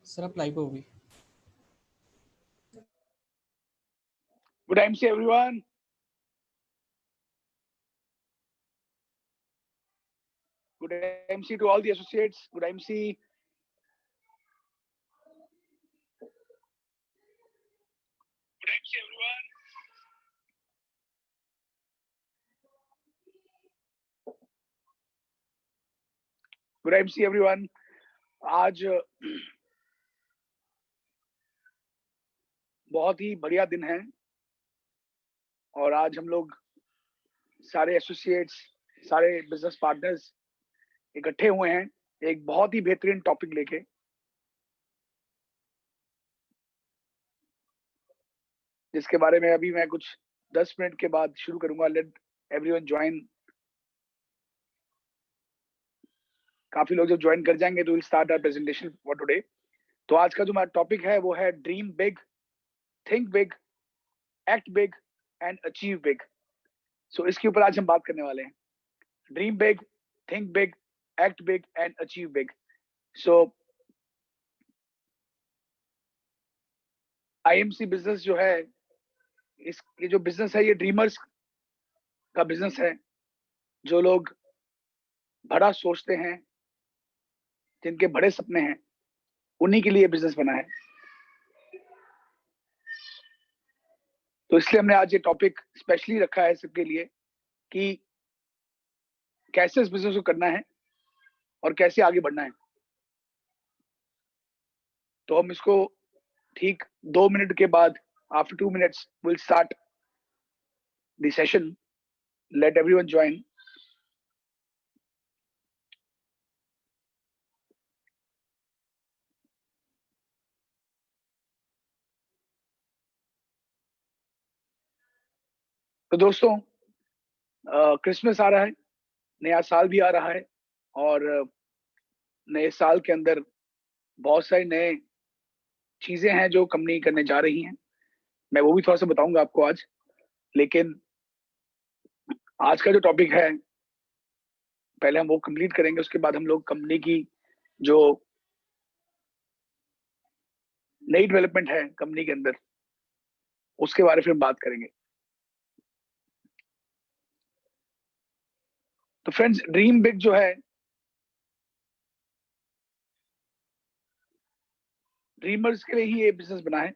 Sir आप live होगी। Good MC everyone. Good MC to all the associates. Good MC. Good MC everyone. Good MC everyone. आज बहुत ही बढ़िया दिन है और आज हम लोग सारे एसोसिएट्स, सारे बिजनेस पार्टनर्स इकट्ठे हुए हैं एक बहुत ही बेहतरीन टॉपिक लेके, जिसके बारे में अभी मैं कुछ 10 मिनट के बाद शुरू करूंगा। Let everyone join. काफी लोग जब ज्वाइन कर जाएंगे तो will start our presentation for today. तो आज का जो हमारा टॉपिक है वो है dream big, think big, act big and achieve big. So इसके ऊपर आज हम बात करने वाले हैं। Dream big, think big, act big and achieve big. So IMC business जो है, ये जो बिजनेस है ये ड्रीमर्स का बिजनेस है। जो लोग बड़ा सोचते हैं, जिनके बड़े सपने हैं, उन्हीं के लिए बिजनेस बना है। तो इसलिए हमने आज ये टॉपिक स्पेशली रखा है सबके लिए कि कैसे इस बिजनेस को करना है और कैसे आगे बढ़ना है। तो हम इसको ठीक 2 मिनट के बाद, after 2 minutes will start the session. Late everyone join. तो दोस्तों, क्रिसमस आ रहा है, नया साल भी आ रहा है और नए साल के अंदर बहुत सारी नए चीजें हैं जो कंपनी करने जा रही हैं। मैं वो भी थोड़ा सा बताऊंगा आपको आज। लेकिन आज का जो टॉपिक है, पहले हम वो कंप्लीट करेंगे, उसके बाद हम लोग कंपनी की जो नई डेवलपमेंट है कंपनी के अंदर, उसके बारे में बात करेंगे। तो फ्रेंड्स, ड्रीम बिग जो है, ड्रीमर्स के लिए ही ये बिजनेस बना है।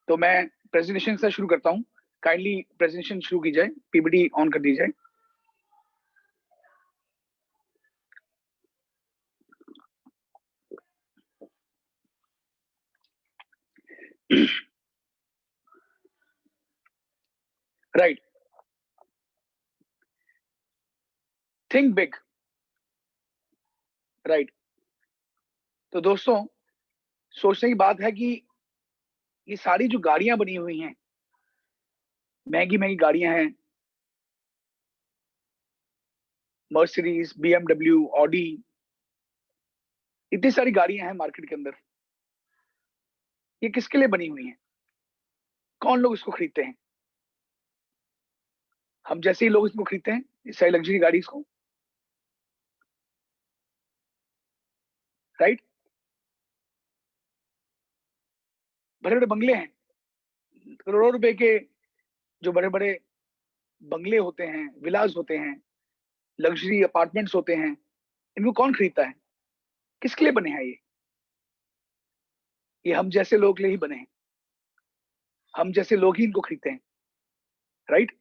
तो मैं प्रेजेंटेशन से शुरू करता हूँ। काइंडली प्रेजेंटेशन शुरू की जाए, पीपीटी ऑन कर दी जाए। Right, think big. राइट। तो दोस्तों, सोचने की बात है कि ये सारी जो गाड़ियां बनी हुई हैं, महंगी महंगी गाड़ियां हैं, मर्सिडीज, बीएमडब्ल्यू, ऑडी, इतनी सारी गाड़ियां हैं मार्केट के अंदर। ये किसके लिए बनी हुई हैं? कौन लोग इसको खरीदते हैं? हम जैसे ही लोग इसको खरीदते हैं, इस सारी लग्जरी गाड़ीज को। राइट। बड़े बड़े बंगले हैं, करोड़ों रुपए के जो बड़े बड़े बंगले होते हैं, विलास होते हैं, लग्जरी अपार्टमेंट्स होते हैं, इनको कौन खरीदता है? किसके लिए बने हैं ये हम जैसे लोग के लिए ही बने हैं। हम जैसे लोग ही इनको खरीदते हैं। राइट।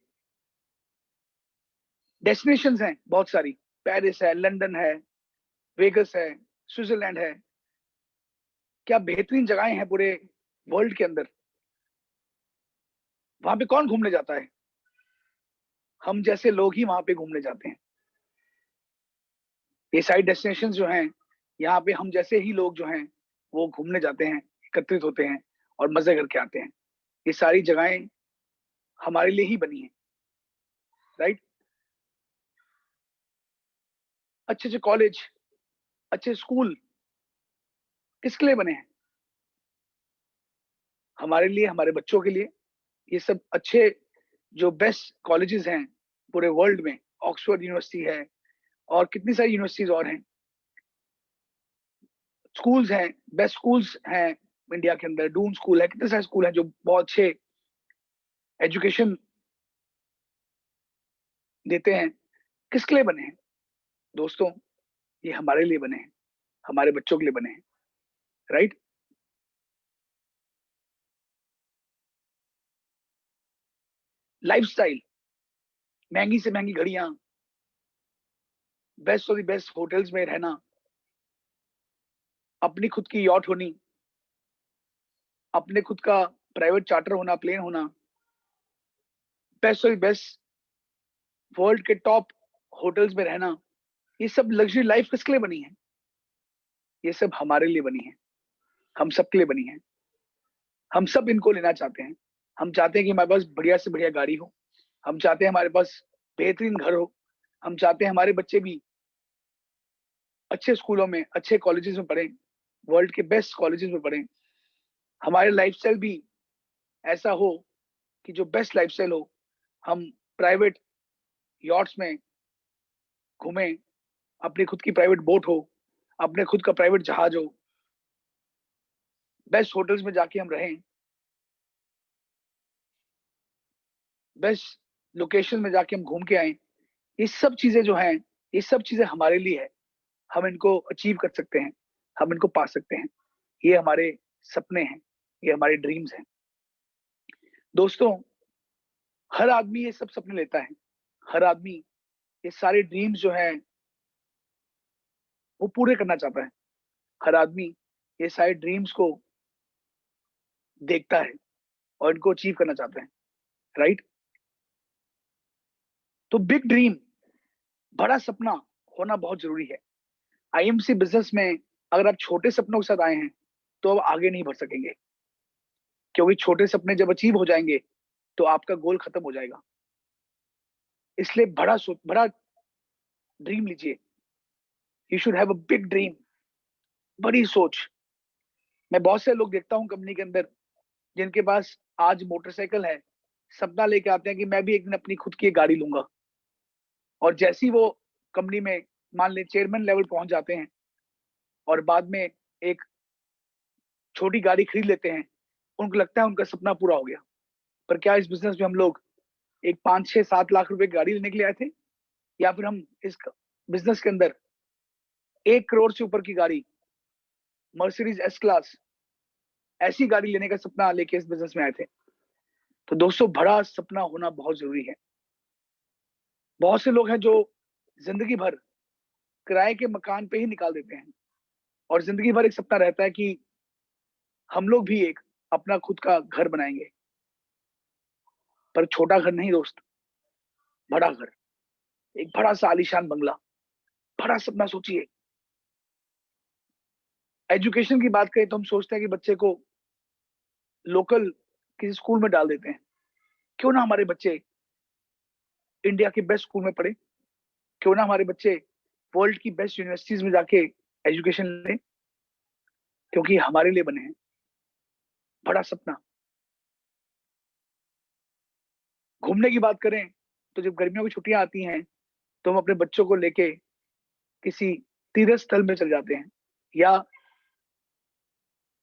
डेस्टिनेशंस हैं बहुत सारी, पेरिस है, लंदन है, वेगस है, स्विट्जरलैंड है। क्या बेहतरीन जगहें हैं पूरे वर्ल्ड के अंदर। वहां पे कौन घूमने जाता है? हम जैसे लोग ही वहां पे घूमने जाते हैं। ये सारी डेस्टिनेशंस जो हैं, यहाँ पे हम जैसे ही लोग जो हैं वो घूमने जाते हैं, एकत्रित होते हैं और मजे करके आते हैं। ये सारी जगहें हमारे लिए ही बनी हैं। राइट। अच्छे अच्छे कॉलेज, अच्छे स्कूल किसके लिए बने हैं? हमारे लिए, हमारे बच्चों के लिए। ये सब अच्छे जो बेस्ट कॉलेजेस हैं पूरे वर्ल्ड में, ऑक्सफोर्ड यूनिवर्सिटी है और कितनी सारी यूनिवर्सिटीज और हैं, स्कूल्स हैं, बेस्ट स्कूल्स हैं इंडिया के अंदर, डून स्कूल है, कितने सारे स्कूल हैं जो बहुत अच्छे एजुकेशन देते हैं। किसके लिए बने हैं दोस्तों? ये हमारे लिए बने हैं, हमारे बच्चों के लिए बने हैं, राइट? लाइफस्टाइल, महंगी से महंगी घड़ियां, best of the best hotels में रहना, अपनी खुद की यॉट होनी, अपने खुद का प्राइवेट चार्टर होना, प्लेन होना, best of the best world के टॉप होटल्स में रहना, ये सब लग्जरी लाइफ किसके लिए बनी है? ये सब हमारे लिए बनी है, हम सबके लिए बनी है। हम सब इनको लेना चाहते हैं। हम चाहते हैं कि हमारे पास बढ़िया से बढ़िया गाड़ी हो, हम चाहते हैं हमारे पास बेहतरीन घर हो, हम चाहते हैं हमारे बच्चे भी अच्छे स्कूलों में, अच्छे कॉलेजेस में पढ़ें, वर्ल्ड के बेस्ट कॉलेजेस में पढ़ें। हमारे लाइफस्टाइल भी ऐसा हो कि जो बेस्ट लाइफस्टाइल हो, हम प्राइवेट यॉट्स में घूमें, अपनी खुद की प्राइवेट बोट हो, अपने खुद का प्राइवेट जहाज हो, बेस्ट होटल्स में जाके हम रहें, बेस्ट लोकेशन में जाके हम घूम के आए। ये सब चीजें जो हैं, ये सब चीजें हमारे लिए है। हम इनको अचीव कर सकते हैं, हम इनको पा सकते हैं। ये हमारे सपने हैं, ये हमारे ड्रीम्स हैं। दोस्तों, हर आदमी ये सब सपने लेता है, हर आदमी ये सारे ड्रीम्स जो हैं वो पूरे करना चाहता है। हर आदमी ये सारे ड्रीम्स को देखता है और इनको अचीव करना चाहता है, राइट? तो बिग ड्रीम, बड़ा सपना होना बहुत जरूरी है। आईएमसी बिजनेस में अगर आप छोटे सपनों के साथ आए हैं तो आप आगे नहीं बढ़ सकेंगे, क्योंकि छोटे सपने जब अचीव हो जाएंगे तो आपका गोल खत्म हो जाएगा। इसलिए बड़ा ड्रीम लीजिए। You should have a big dream, बड़ी सोच। मैं बहुत से लोग देखता हूँ कंपनी के अंदर जिनके पास आज मोटरसाइकिल है, सपना लेके आते हैं कि मैं भी एक दिन अपनी खुद की एक गाड़ी लूंगा, और जैसे ही वो कंपनी में मान ले चेयरमैन लेवल पहुंच जाते हैं और बाद में एक छोटी गाड़ी खरीद लेते हैं, उनको लगता है उनका सपना पूरा हो गया। पर क्या इस बिजनेस में हम लोग एक 5 6 7 लाख रुपए की गाड़ी लेने के लिए आए थे, या फिर हम इस बिजनेस के अंदर 1 करोड़ से ऊपर की गाड़ी, मर्सिडीज एस क्लास, ऐसी गाड़ी लेने का सपना लेके इस बिजनेस में आए थे? तो दोस्तों, बड़ा सपना होना बहुत जरूरी है। बहुत से लोग हैं जो जिंदगी भर किराए के मकान पे ही निकाल देते हैं, और जिंदगी भर एक सपना रहता है कि हम लोग भी एक अपना खुद का घर बनाएंगे। पर छोटा घर नहीं दोस्त, बड़ा घर, एक बड़ा सा आलीशान बंगला, बड़ा सपना सोचिए। एजुकेशन की बात करें तो हम सोचते हैं कि बच्चे को लोकल किसी स्कूल में डाल देते हैं। क्यों ना हमारे बच्चे इंडिया के बेस्ट स्कूल में पढ़े, क्यों ना हमारे बच्चे वर्ल्ड की बेस्ट यूनिवर्सिटीज में जाके एजुकेशन लें, क्योंकि हमारे लिए बने हैं। बड़ा सपना। घूमने की बात करें तो जब गर्मियों की छुट्टियां आती हैं तो हम अपने बच्चों को लेके किसी तीर्थ स्थल में चले जाते हैं, या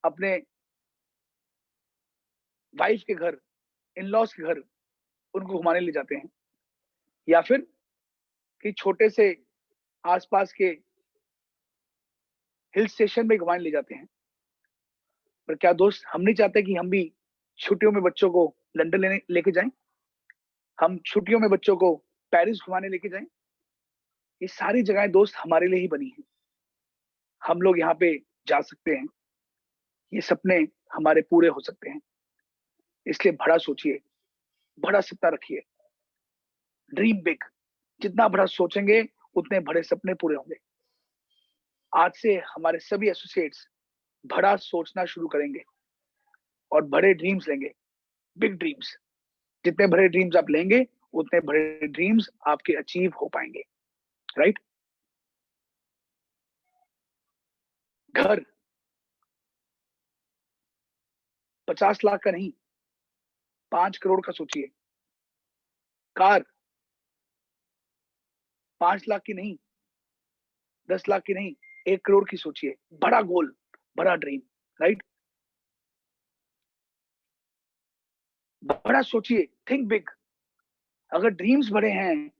अपने वाइफ के घर, इन लॉज के घर उनको घुमाने ले जाते हैं, या फिर कि छोटे से आसपास के हिल स्टेशन में घुमाने ले जाते हैं। पर क्या दोस्त, हम नहीं चाहते कि हम भी छुट्टियों में बच्चों को लंदन लेने लेके जाएं, हम छुट्टियों में बच्चों को पेरिस घुमाने लेके जाएं? ये सारी जगहें दोस्त हमारे लिए ही बनी हैं। हम लोग यहाँ पे जा सकते हैं, ये सपने हमारे पूरे हो सकते हैं। इसलिए बड़ा सोचिए, बड़ा सपना रखिए, ड्रीम बिग। जितना बड़ा सोचेंगे उतने बड़े सपने पूरे होंगे। आज से हमारे सभी एसोसिएट्स बड़ा सोचना शुरू करेंगे और बड़े ड्रीम्स लेंगे, बिग ड्रीम्स। जितने बड़े ड्रीम्स आप लेंगे उतने बड़े ड्रीम्स आपके अचीव हो पाएंगे, राइट? घर 50 लाख का नहीं, 5 करोड़ का सोचिए। कार 5 लाख की नहीं, 10 लाख की नहीं, 1 करोड़ की सोचिए, बड़ा गोल, बड़ा ड्रीम, राइट? बड़ा सोचिए, थिंक बिग। अगर ड्रीम्स बड़े हैं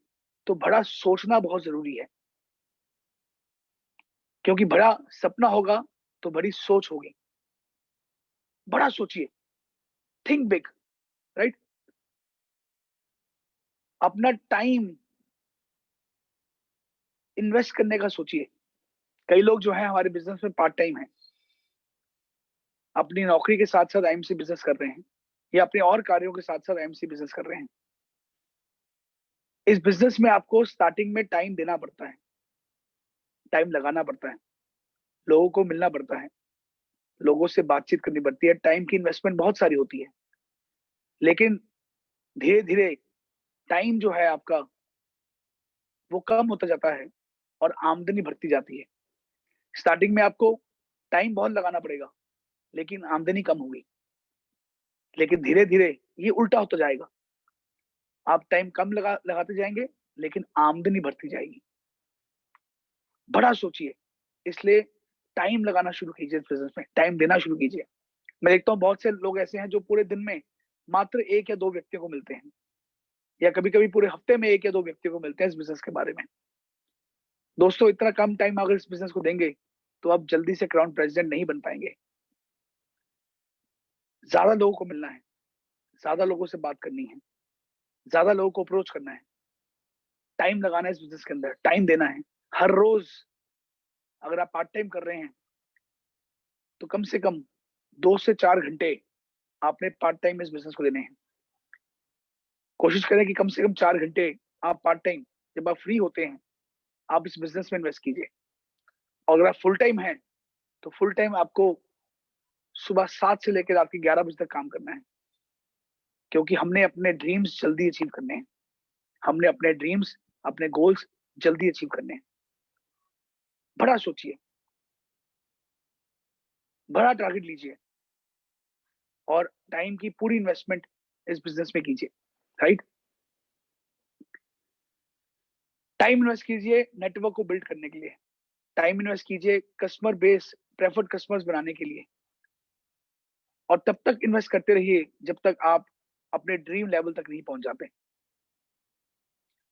तो बड़ा सोचना बहुत जरूरी है, क्योंकि बड़ा सपना होगा तो बड़ी सोच होगी। बड़ा सोचिए, थिंक बिग, राइट? अपना टाइम इन्वेस्ट करने का सोचिए। कई लोग जो है हमारे बिजनेस में पार्ट टाइम है, अपनी नौकरी के साथ साथ आईएमसी बिजनेस कर रहे हैं, या अपने और कार्यों के साथ साथ आईएमसी बिजनेस कर रहे हैं। इस बिजनेस में आपको स्टार्टिंग में टाइम देना पड़ता है, टाइम लगाना पड़ता है, लोगों को मिलना पड़ता है, लोगों से बातचीत करनी पड़ती है, टाइम की इन्वेस्टमेंट बहुत सारी होती है। लेकिन धीरे धीरे टाइम जो है आपका वो कम होता जाता है और आमदनी बढ़ती जाती है। स्टार्टिंग में आपको टाइम बहुत लगाना पड़ेगा, लेकिन आमदनी कम होगी। लेकिन धीरे धीरे ये उल्टा होता जाएगा, आप टाइम कम लगाते जाएंगे, लेकिन आमदनी बढ़ती जाएगी। बड़ा सोचिए, इसलिए टाइम लगाना शुरू कीजिए, इस बिजनेस में टाइम देना शुरू कीजिए। मैं देखता हूँ बहुत से लोग ऐसे हैं जो पूरे दिन में मात्र 1 या 2 व्यक्तियों को मिलते हैं, या कभी कभी पूरे हफ्ते में 1 या 2 व्यक्तियों को मिलते हैं इस बिजनेस के बारे में। दोस्तों, इतना कम टाइम अगर इस बिजनेस को देंगे तो आप जल्दी से क्राउन प्रेसिडेंट नहीं बन पाएंगे। ज्यादा लोगों को मिलना है, ज्यादा लोगों से बात करनी है, ज्यादा लोगों को अप्रोच करना है, टाइम लगाना है इस बिजनेस के अंदर, टाइम देना है। हर रोज अगर आप पार्ट टाइम कर रहे हैं तो कम से कम 2 से 4 घंटे आपने पार्ट टाइम इस बिजनेस को देने हैं। कोशिश करें कि कम से कम 4 घंटे आप पार्ट टाइम, जब आप फ्री होते हैं, आप इस बिजनेस में इन्वेस्ट कीजिए। और अगर आप फुल टाइम हैं तो फुल टाइम आपको सुबह 7 से लेकर रात के 11 बजे तक काम करना है, क्योंकि हमने अपने ड्रीम्स जल्दी अचीव करने हैं। हमने अपने ड्रीम्स, अपने गोल्स जल्दी अचीव करने हैं। बड़ा सोचिए, बड़ा टारगेट लीजिए और टाइम की पूरी इन्वेस्टमेंट इस बिजनेस में कीजिए, राइट? टाइम इन्वेस्ट कीजिए नेटवर्क को बिल्ड करने के लिए, टाइम इन्वेस्ट कीजिए कस्टमर बेस, प्रेफर्ड कस्टमर्स बनाने के लिए, और तब तक इन्वेस्ट करते रहिए जब तक आप अपने ड्रीम लेवल तक नहीं पहुंच जाते।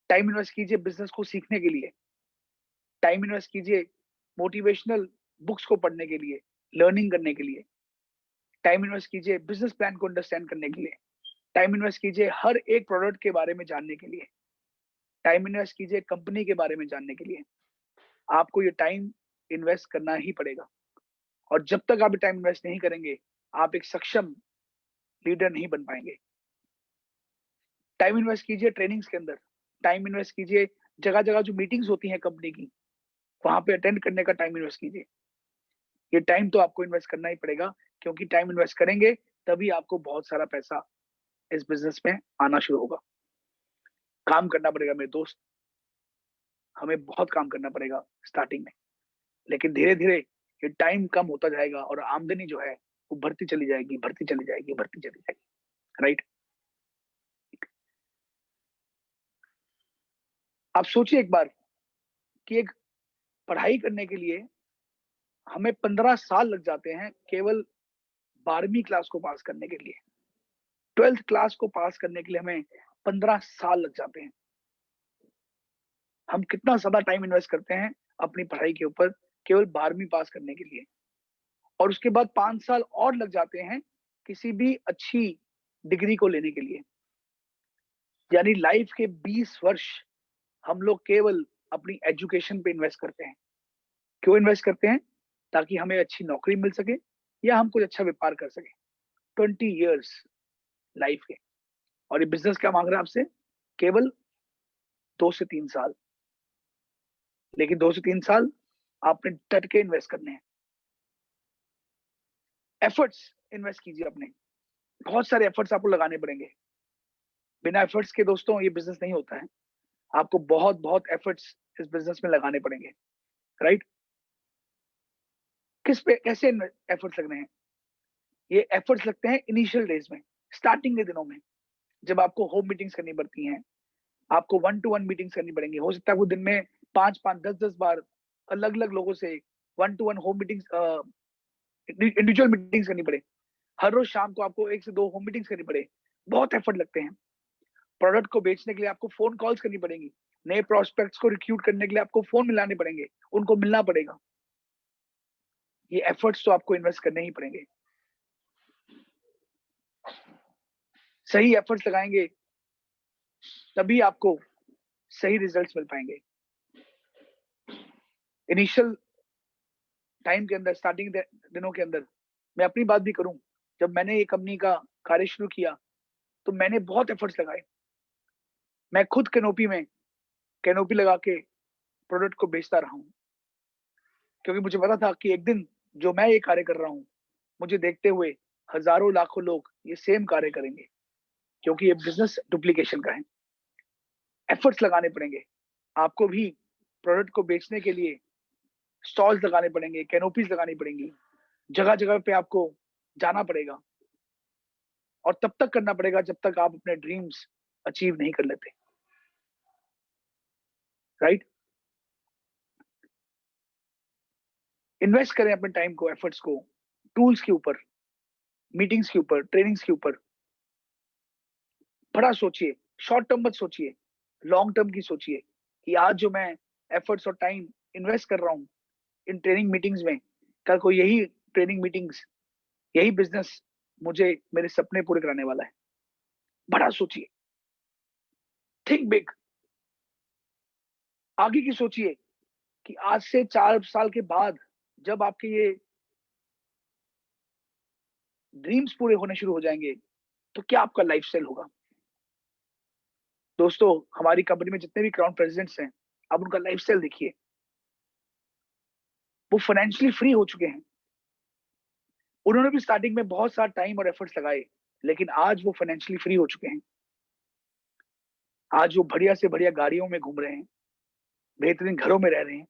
टाइम इन्वेस्ट कीजिए बिजनेस को सीखने के लिए, टाइम इन्वेस्ट कीजिए मोटिवेशनल बुक्स को पढ़ने के लिए, लर्निंग करने के लिए, टाइम इन्वेस्ट कीजिए बिजनेस प्लान को अंडरस्टैंड करने के लिए, टाइम इन्वेस्ट कीजिए हर एक प्रोडक्ट के बारे में जानने के लिए, टाइम इन्वेस्ट कीजिए कंपनी के बारे में जानने के लिए। आपको ये टाइम इन्वेस्ट करना ही पड़ेगा, और जब तक आप टाइम इन्वेस्ट नहीं करेंगे, आप एक सक्षम लीडर नहीं बन पाएंगे। टाइम इन्वेस्ट कीजिए ट्रेनिंग्स के अंदर, टाइम इन्वेस्ट कीजिए जगह जगह जो मीटिंग्स होती हैं कंपनी की, वहां पे अटेंड करने का टाइम इन्वेस्ट कीजिए। ये टाइम तो आपको इन्वेस्ट करना ही पड़ेगा, क्योंकि टाइम इन्वेस्ट करेंगे तभी आपको बहुत सारा पैसा इस बिजनेस में आना शुरू होगा। काम करना पड़ेगा मेरे दोस्त, हमें बहुत काम करना पड़ेगा स्टार्टिंग में, लेकिन धीरे धीरे ये टाइम कम होता जाएगा और आमदनी जो है वो बढ़ती चली जाएगी, बढ़ती चली जाएगी, बढ़ती चली जाएगी, राइट? आप सोचिए एक बार कि एक पढ़ाई करने के लिए हमें 15 साल लग जाते हैं केवल 12वीं क्लास को पास करने के लिए। 12th क्लास को पास करने के लिए हमें 15 साल लग जाते हैं। हम कितना ज्यादा टाइम इन्वेस्ट करते हैं अपनी पढ़ाई के ऊपर केवल 12वीं पास करने के लिए, और उसके बाद 5 साल और लग जाते हैं किसी भी अच्छी डिग्री को लेने के लिए। यानी लाइफ के 20 वर्ष हम लोग केवल अपनी एजुकेशन पे इन्वेस्ट करते हैं। क्यों इन्वेस्ट करते हैं? ताकि हमें अच्छी नौकरी मिल सके या हम कुछ अच्छा व्यापार कर सके। 20 years लाइफ के, और ये बिजनेस क्या मांग रहा है आपसे? केवल 2 से 3 साल। लेकिन 2 से 3 साल आपने डट के इन्वेस्ट करने हैं। एफर्ट्स इन्वेस्ट कीजिए अपने, बहुत सारे एफर्ट्स आपको लगाने पड़ेंगे। बिना एफर्ट्स के दोस्तों ये बिजनेस नहीं होता है। आपको बहुत बहुत एफर्ट्स इस बिजनेस में लगाने पड़ेंगे, राइट? किस पे कैसे एफर्ट्स लगने हैं? ये एफर्ट्स लगते हैं इनिशियल डेज में, स्टार्टिंग के दिनों में, जब आपको होम मीटिंग्स करनी पड़ती हैं, आपको 1 to 1 मीटिंग्स करनी पड़ेंगी। हो सकता है वो दिन में 5-5, 10-10 बार अलग अलग लोगों से 1-to-1 home meetings, individual meetings करनी पड़े, हर रोज शाम को आपको 1 से 2 होम मीटिंग्स करनी पड़े, बहुत एफर्ट लगते हैं। प्रोडक्ट को बेचने के लिए आपको फोन कॉल्स करनी पड़ेंगी, नए प्रोस्पेक्ट्स को रिक्रूट करने के लिए आपको फोन मिलाने पड़ेंगे, उनको मिलना पड़ेगा। ये एफर्ट्स तो आपको इन्वेस्ट करने ही पड़ेंगे। सही एफर्ट्स लगाएंगे तभी आपको सही रिजल्ट्स मिल पाएंगे। इनिशियल टाइम के अंदर, स्टार्टिंग दिनों के अंदर, मैं अपनी बात भी करूं, जब मैंने ये कंपनी का कार्य शुरू किया तो मैंने बहुत एफर्ट्स लगाए। मैं खुद कैनोपी लगा के प्रोडक्ट को बेचता रहा हूं, क्योंकि मुझे पता था कि एक दिन जो मैं ये कार्य कर रहा हूं, मुझे देखते हुए हजारों लाखों लोग ये सेम कार्य करेंगे, क्योंकि ये बिजनेस डुप्लीकेशन का है। एफर्ट्स लगाने पड़ेंगे आपको भी। प्रोडक्ट को बेचने के लिए स्टॉल्स लगाने पड़ेंगे, कैनोपीज लगानी पड़ेंगी, जगह जगह पे आपको जाना पड़ेगा, और तब तक करना पड़ेगा जब तक आप अपने ड्रीम्स अचीव नहीं कर लेते। राइट? इन्वेस्ट करें अपने टाइम को, एफर्ट्स को, टूल्स के ऊपर, मीटिंग्स के ऊपर, ट्रेनिंग्स के ऊपर। बड़ा सोचिए, शॉर्ट टर्म मत सोचिए, लॉन्ग टर्म की सोचिए कि आज जो मैं एफर्ट्स और टाइम इन्वेस्ट कर रहा हूं इन ट्रेनिंग मीटिंग्स में, कल को यही ट्रेनिंग मीटिंग्स, यही बिजनेस मुझे मेरे सपने पूरे कराने वाला है। बड़ा सोचिए, थिंक बिग। आगे की सोचिए कि आज से 4 साल के बाद जब आपके ये ड्रीम्स पूरे होने शुरू हो जाएंगे तो क्या आपका लाइफस्टाइल होगा। दोस्तों, हमारी कंपनी में जितने भी क्राउन प्रेसिडेंट्स हैं, आप उनका लाइफस्टाइल देखिए। वो फाइनेंशियली फ्री हो चुके हैं। उन्होंने भी स्टार्टिंग में बहुत सारा टाइम और एफर्ट्स लगाए, लेकिन आज वो फाइनेंशियली फ्री हो चुके हैं। आज वो बढ़िया से बढ़िया गाड़ियों में घूम रहे हैं, बेहतरीन घरों में रह रहे हैं,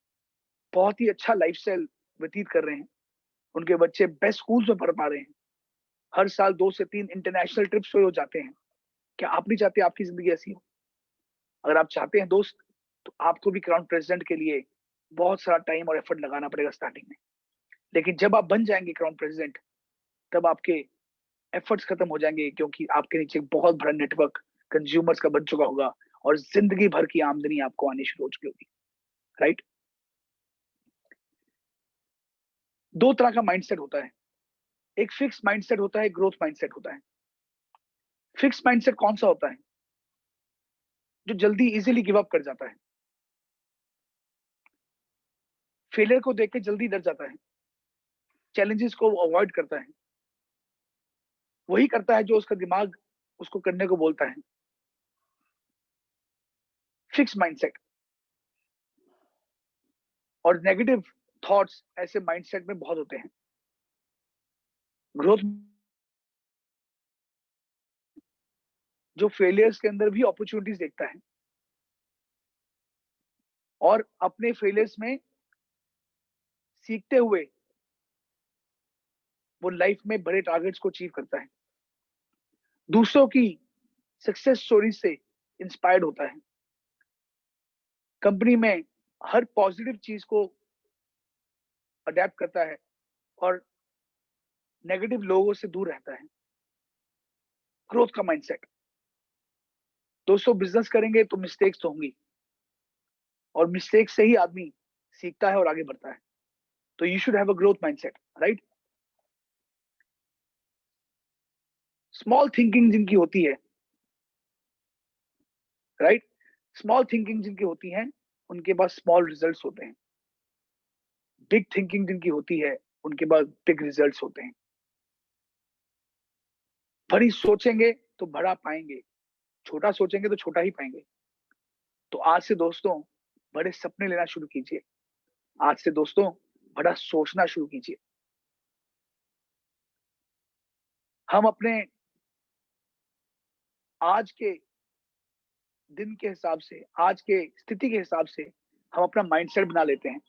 बहुत ही अच्छा लाइफस्टाइल व्यतीत कर रहे हैं। उनके बच्चे बेस्ट स्कूल्स में पढ़ पा रहे हैं। हर साल 2 से 3 इंटरनेशनल ट्रिप्स पे वो जाते हैं। क्या आप नहीं चाहते आपकी जिंदगी ऐसी हो? अगर आप चाहते हैं दोस्त, तो आपको भी क्राउन प्रेसिडेंट के लिए बहुत सारा टाइम और एफर्ट लगाना पड़ेगा स्टार्टिंग में। लेकिन जब आप बन जाएंगे क्राउन प्रेसिडेंट, तब आपके एफर्ट्स खत्म हो जाएंगे, क्योंकि आपके नीचे बहुत बड़ा नेटवर्क कंज्यूमर्स का बन चुका होगा और जिंदगी भर की आमदनी आपको आनी शुरू हो चुकी होगी। राइट? 2 तरह का माइंडसेट होता है, एक फिक्स माइंडसेट होता है, ग्रोथ माइंडसेट होता है। फिक्स माइंडसेट कौन सा होता है? जो जल्दी इजीली गिव अप कर जाता है, फेलियर को देख के जल्दी डर जाता है, चैलेंजेस को अवॉइड करता है। वही करता है जो उसका दिमाग उसको करने को बोलता है। फिक्स माइंडसेट और नेगेटिव थॉट्स ऐसे माइंडसेट में बहुत होते हैं। ग्रोथ जो फेलियर्स के अंदर भी अपॉर्चुनिटीज देखता है और अपने फेलियर्स में सीखते हुए वो लाइफ में बड़े टारगेट्स को अचीव करता है। दूसरों की सक्सेस स्टोरी से इंस्पायर्ड होता है। कंपनी में हर पॉजिटिव चीज को अडेप्ट करता है और नेगेटिव लोगों से दूर रहता है। ग्रोथ का माइंडसेट। दोस्तों, बिजनेस करेंगे तो मिस्टेक्स तो होंगी, और मिस्टेक से ही आदमी सीखता है और आगे बढ़ता है। तो you should have a growth mindset. Right? Small thinking जिनकी होती है, राइट, स्मॉल थिंकिंग जिनकी होती है, उनके पास स्मॉल रिजल्ट्स होते हैं। बिग थिंकिंग जिनकी होती है, उनके पास बिग रिजल्ट्स होते हैं। बड़ी सोचेंगे तो बड़ा पाएंगे, छोटा सोचेंगे तो छोटा ही पाएंगे। तो आज से दोस्तों, बड़े सपने लेना शुरू कीजिए। आज से दोस्तों, बड़ा सोचना शुरू कीजिए। हम अपने आज के दिन के हिसाब से, आज के स्थिति के हिसाब से हम अपना माइंडसेट बना लेते हैं।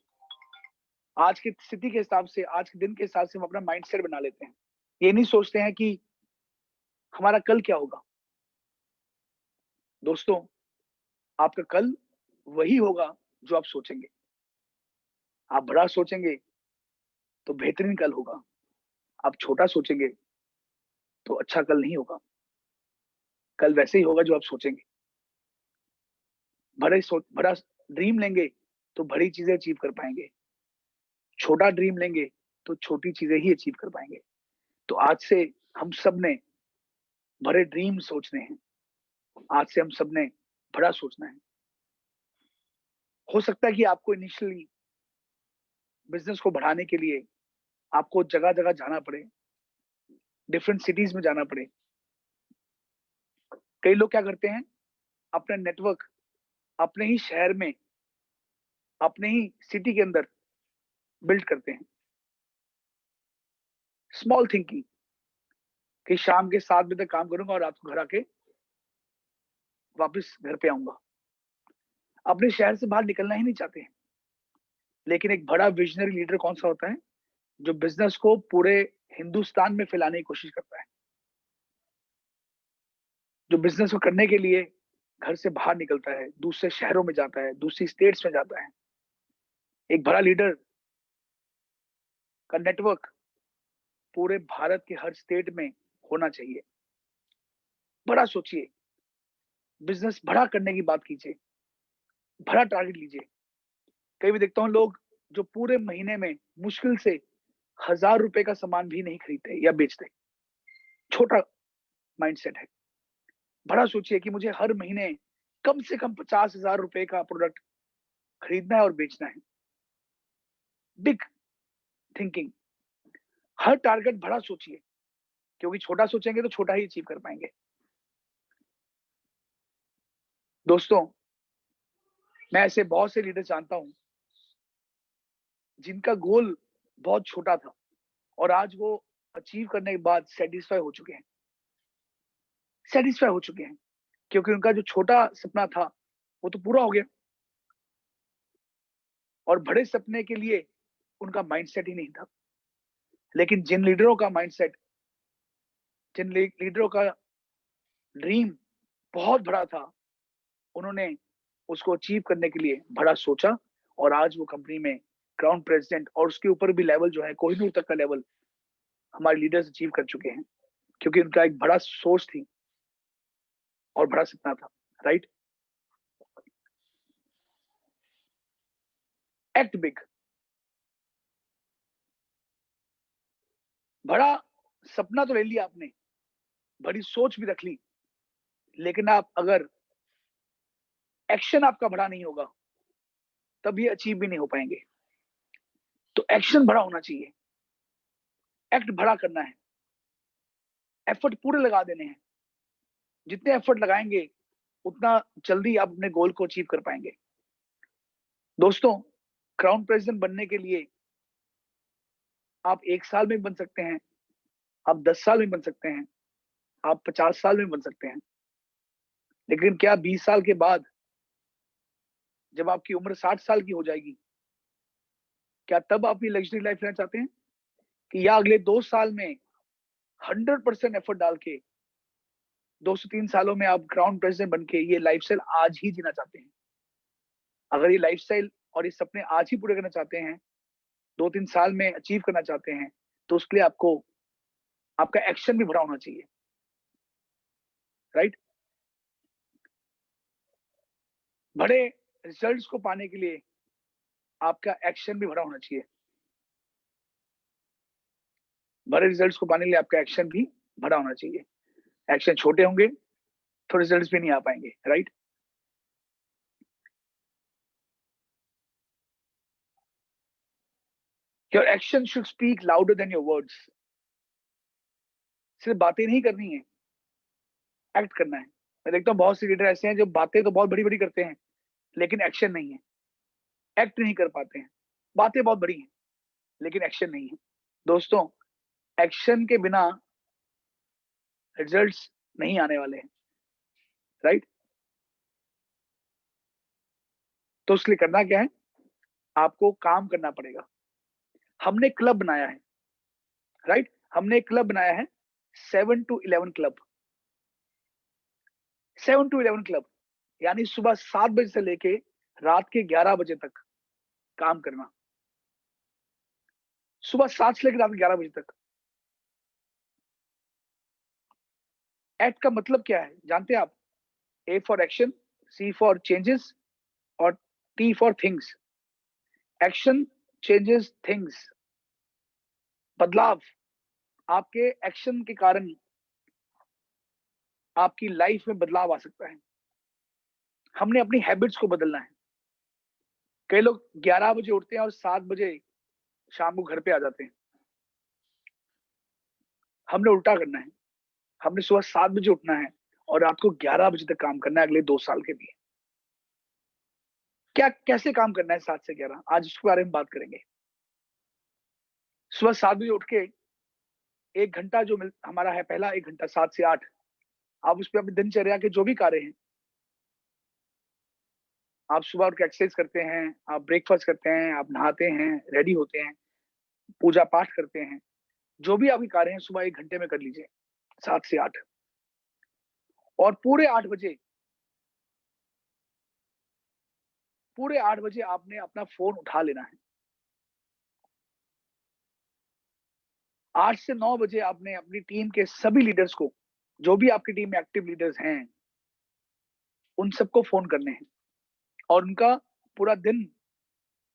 आज की स्थिति के हिसाब से, आज के दिन के हिसाब से हम अपना माइंडसेट बना लेते हैं। ये नहीं सोचते हैं कि हमारा कल क्या होगा। दोस्तों, आपका कल वही होगा जो आप सोचेंगे। आप बड़ा सोचेंगे तो बेहतरीन कल होगा। आप छोटा सोचेंगे तो अच्छा कल नहीं होगा। कल वैसे ही होगा जो आप सोचेंगे। बड़ा ड्रीम लेंगे तो बड़ी चीजें अचीव कर पाएंगे। छोटा ड्रीम लेंगे तो छोटी चीजें ही अचीव कर पाएंगे। तो आज से हम सब ने बड़े ड्रीम सोचने हैं। आज से हम सब ने बड़ा सोचना है। हो सकता है कि आपको इनिशियली बिजनेस को बढ़ाने के लिए आपको जगह जगह जाना पड़े, डिफरेंट सिटीज में जाना पड़े। कई लोग क्या करते हैं, अपना नेटवर्क अपने ही शहर में, अपने ही सिटी के अंदर बिल्ड करते हैं। स्मॉल थिंकिंग कि शाम के 7 बजे तक काम करूंगा और रात को घर आके वापस घर पे आऊंगा। अपने शहर से बाहर निकलना ही नहीं चाहते हैं। लेकिन एक बड़ा विजनरी लीडर कौन सा होता है, जो बिजनेस को पूरे हिंदुस्तान में फैलाने की कोशिश करता है, जो बिजनेस को करने के लिए घर से बाहर निकलता है, दूसरे शहरों में जाता है, दूसरी स्टेट्स में जाता है। एक बड़ा लीडर का नेटवर्क पूरे भारत के हर स्टेट में होना चाहिए। बड़ा सोचिए, बिजनेस बड़ा करने की बात कीजिए, बड़ा टारगेट लीजिए। कई भी देखता हूँ लोग जो पूरे महीने में मुश्किल से 1,000 रुपए का सामान भी नहीं खरीदते या बेचते। छोटा माइंडसेट है। बड़ा सोचिए कि मुझे हर महीने कम से कम 50,000 रुपए का प्रोडक्ट खरीदना है और बेचना है। Big thinking. हर टारगेट बड़ा सोचिए, क्योंकि छोटा सोचेंगे तो छोटा ही अचीव कर पाएंगे। दोस्तों, मैं ऐसे बहुत से लीडर जानता हूं जिनका गोल बहुत छोटा था और आज वो अचीव करने के बाद सेटिस्फाई हो चुके हैं, क्योंकि उनका जो छोटा सपना था वो तो पूरा हो गया। और बड़े सपने के लिए उनका माइंडसेट ही नहीं था। लेकिन जिन लीडरों का माइंडसेट, जिन लीडरों का ड्रीम बहुत बड़ा था, उन्होंने उसको अचीव करने के लिए बड़ा सोचा और आज वो कंपनी में क्राउन प्रेसिडेंट और उसके ऊपर भी लेवल जो है, कोहिनूर तक का लेवल हमारे लीडर्स अचीव कर चुके हैं, क्योंकि उनका एक बड़ा सोच थी और बड़ा सपना था। राइट? Act big. बड़ा सपना तो ले लिया आपने, बड़ी सोच भी रख ली, लेकिन आप अगर एक्शन आपका बड़ा नहीं होगा तब ये अचीव भी नहीं हो पाएंगे। तो एक्शन बड़ा होना चाहिए, एक्ट बड़ा करना है, एफर्ट पूरे लगा देने हैं। जितने एफर्ट लगाएंगे उतना जल्दी आप अपने गोल को अचीव कर पाएंगे। दोस्तों, क्राउन प्रेसिडेंट बनने के लिए आप 1 साल में बन सकते हैं, आप 10 साल में बन सकते हैं, आप 50 साल में बन सकते हैं। लेकिन क्या 20 साल के बाद, जब आपकी उम्र 60 साल की हो जाएगी, क्या तब आप ये लग्जरी लाइफ लेना चाहते हैं, कि या अगले 2 साल में 100% एफर्ट डाल के 2 से 3 सालों में आप क्राउन प्रेसिडेंट बन के ये लाइफस्टाइल आज ही जीना चाहते हैं? अगर ये लाइफस्टाइल और ये सपने आज ही पूरे करना चाहते हैं, 2-3 साल में अचीव करना चाहते हैं, तो उसके लिए आपको आपका एक्शन भी बड़ा होना चाहिए। राइट? बड़े रिजल्ट्स को पाने के लिए आपका एक्शन भी बड़ा होना चाहिए। बड़े रिजल्ट्स को पाने के लिए आपका एक्शन भी बड़ा होना चाहिए। एक्शन छोटे होंगे तो रिजल्ट्स भी नहीं आ पाएंगे। Right? Your action should speak louder than your words. सिर्फ बातें नहीं करनी है, एक्ट करना है। मैं देखता हूँ बहुत से लीडर ऐसे हैं जो बातें तो बहुत बड़ी बड़ी करते हैं, लेकिन एक्शन नहीं है, एक्ट नहीं कर पाते हैं। बातें बहुत बड़ी हैं, लेकिन एक्शन नहीं है। दोस्तों, एक्शन के बिना रिजल्ट्स नहीं आने वाले हैं। राइट? तो उसके लिए करना क्या है, आपको काम करना पड़ेगा। हमने क्लब बनाया है। राइट? हमने क्लब बनाया है, 7 to 11 क्लब। 7 to 11 क्लब यानी सुबह 7 बजे से लेके रात के 11 बजे तक काम करना। सुबह 7 से लेकर रात 11 बजे तक। एक्ट का मतलब क्या है जानते हैं आप? A for action, C for changes और T for things. Action changes things. बदलाव, आपके एक्शन के कारण आपकी लाइफ में बदलाव आ सकता है। हमने अपनी हैबिट्स को बदलना है। कई लोग 11 बजे उठते हैं और 7 बजे शाम को घर पे आ जाते हैं। हमने उल्टा करना है। हमने सुबह 7 बजे उठना है और रात को 11 बजे तक काम करना है अगले 2 साल के लिए। क्या कैसे काम करना है 7 से 11? आज इसके बारे में बात करेंगे। सुबह 7 बजे उठ के 1 घंटा जो हमारा है, पहला 1 घंटा 7 से 8, आप उसपे अपनी दिनचर्या के जो भी कार्य हैं, आप सुबह उठ के एक्सरसाइज करते हैं, आप ब्रेकफास्ट करते हैं, आप नहाते हैं, रेडी होते हैं, पूजा पाठ करते हैं, जो भी आपके कार्य हैं सुबह 1 घंटे में कर लीजिए, 7 से 8। और पूरे 8 बजे आपने अपना फ़ोन उठा लेना है। 8 से 9 बजे आपने अपनी टीम के सभी लीडर्स को, जो भी आपकी टीम में एक्टिव लीडर्स हैं, उन सबको फ़ोन करने हैं और उनका पूरा दिन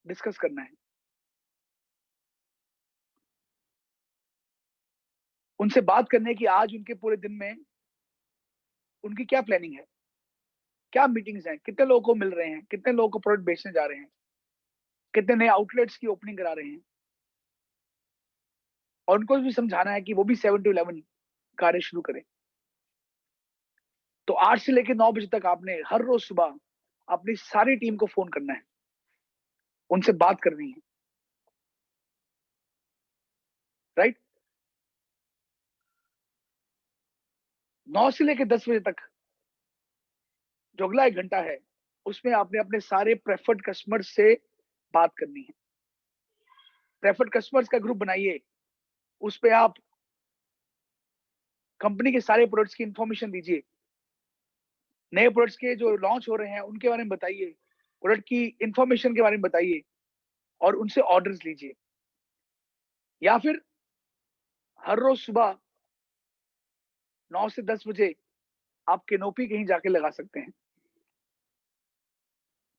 डिस्कस करना है। उनसे बात करनी है कि आज उनके पूरे दिन में उनकी क्या प्लानिंग है, क्या मीटिंग्स हैं, कितने लोगों को मिल रहे हैं, कितने लोगों को प्रोडक्ट बेचने जा रहे हैं, कितने नए आउटलेट्स की ओपनिंग करा रहे हैं। और उनको भी समझाना है कि वो भी 7 टू 11 कार्य शुरू करें। तो 8 से लेकर 9 बजे तक आपने हर रोज सुबह अपनी सारी टीम को फ़ोन करना है, उनसे बात करनी है, राइट? 9 से लेकर 10 बजे तक जो अगला 1 घंटा है, उसमें आपने अपने सारे प्रेफर्ड कस्टमर्स से बात करनी है। प्रेफर्ड कस्टमर्स का ग्रुप बनाइए, उसपे आप कंपनी के सारे प्रोडक्ट्स की इंफॉर्मेशन दीजिए। नए प्रोडक्ट्स के जो लॉन्च हो रहे हैं, उनके बारे में बताइए, प्रोडक्ट की इंफॉर्मेशन के बारे में बताइए और उनसे ऑर्डर्स लीजिए। या फिर हर रोज सुबह 9 से 10 बजे आप कैनोपी कहीं जाके लगा सकते हैं।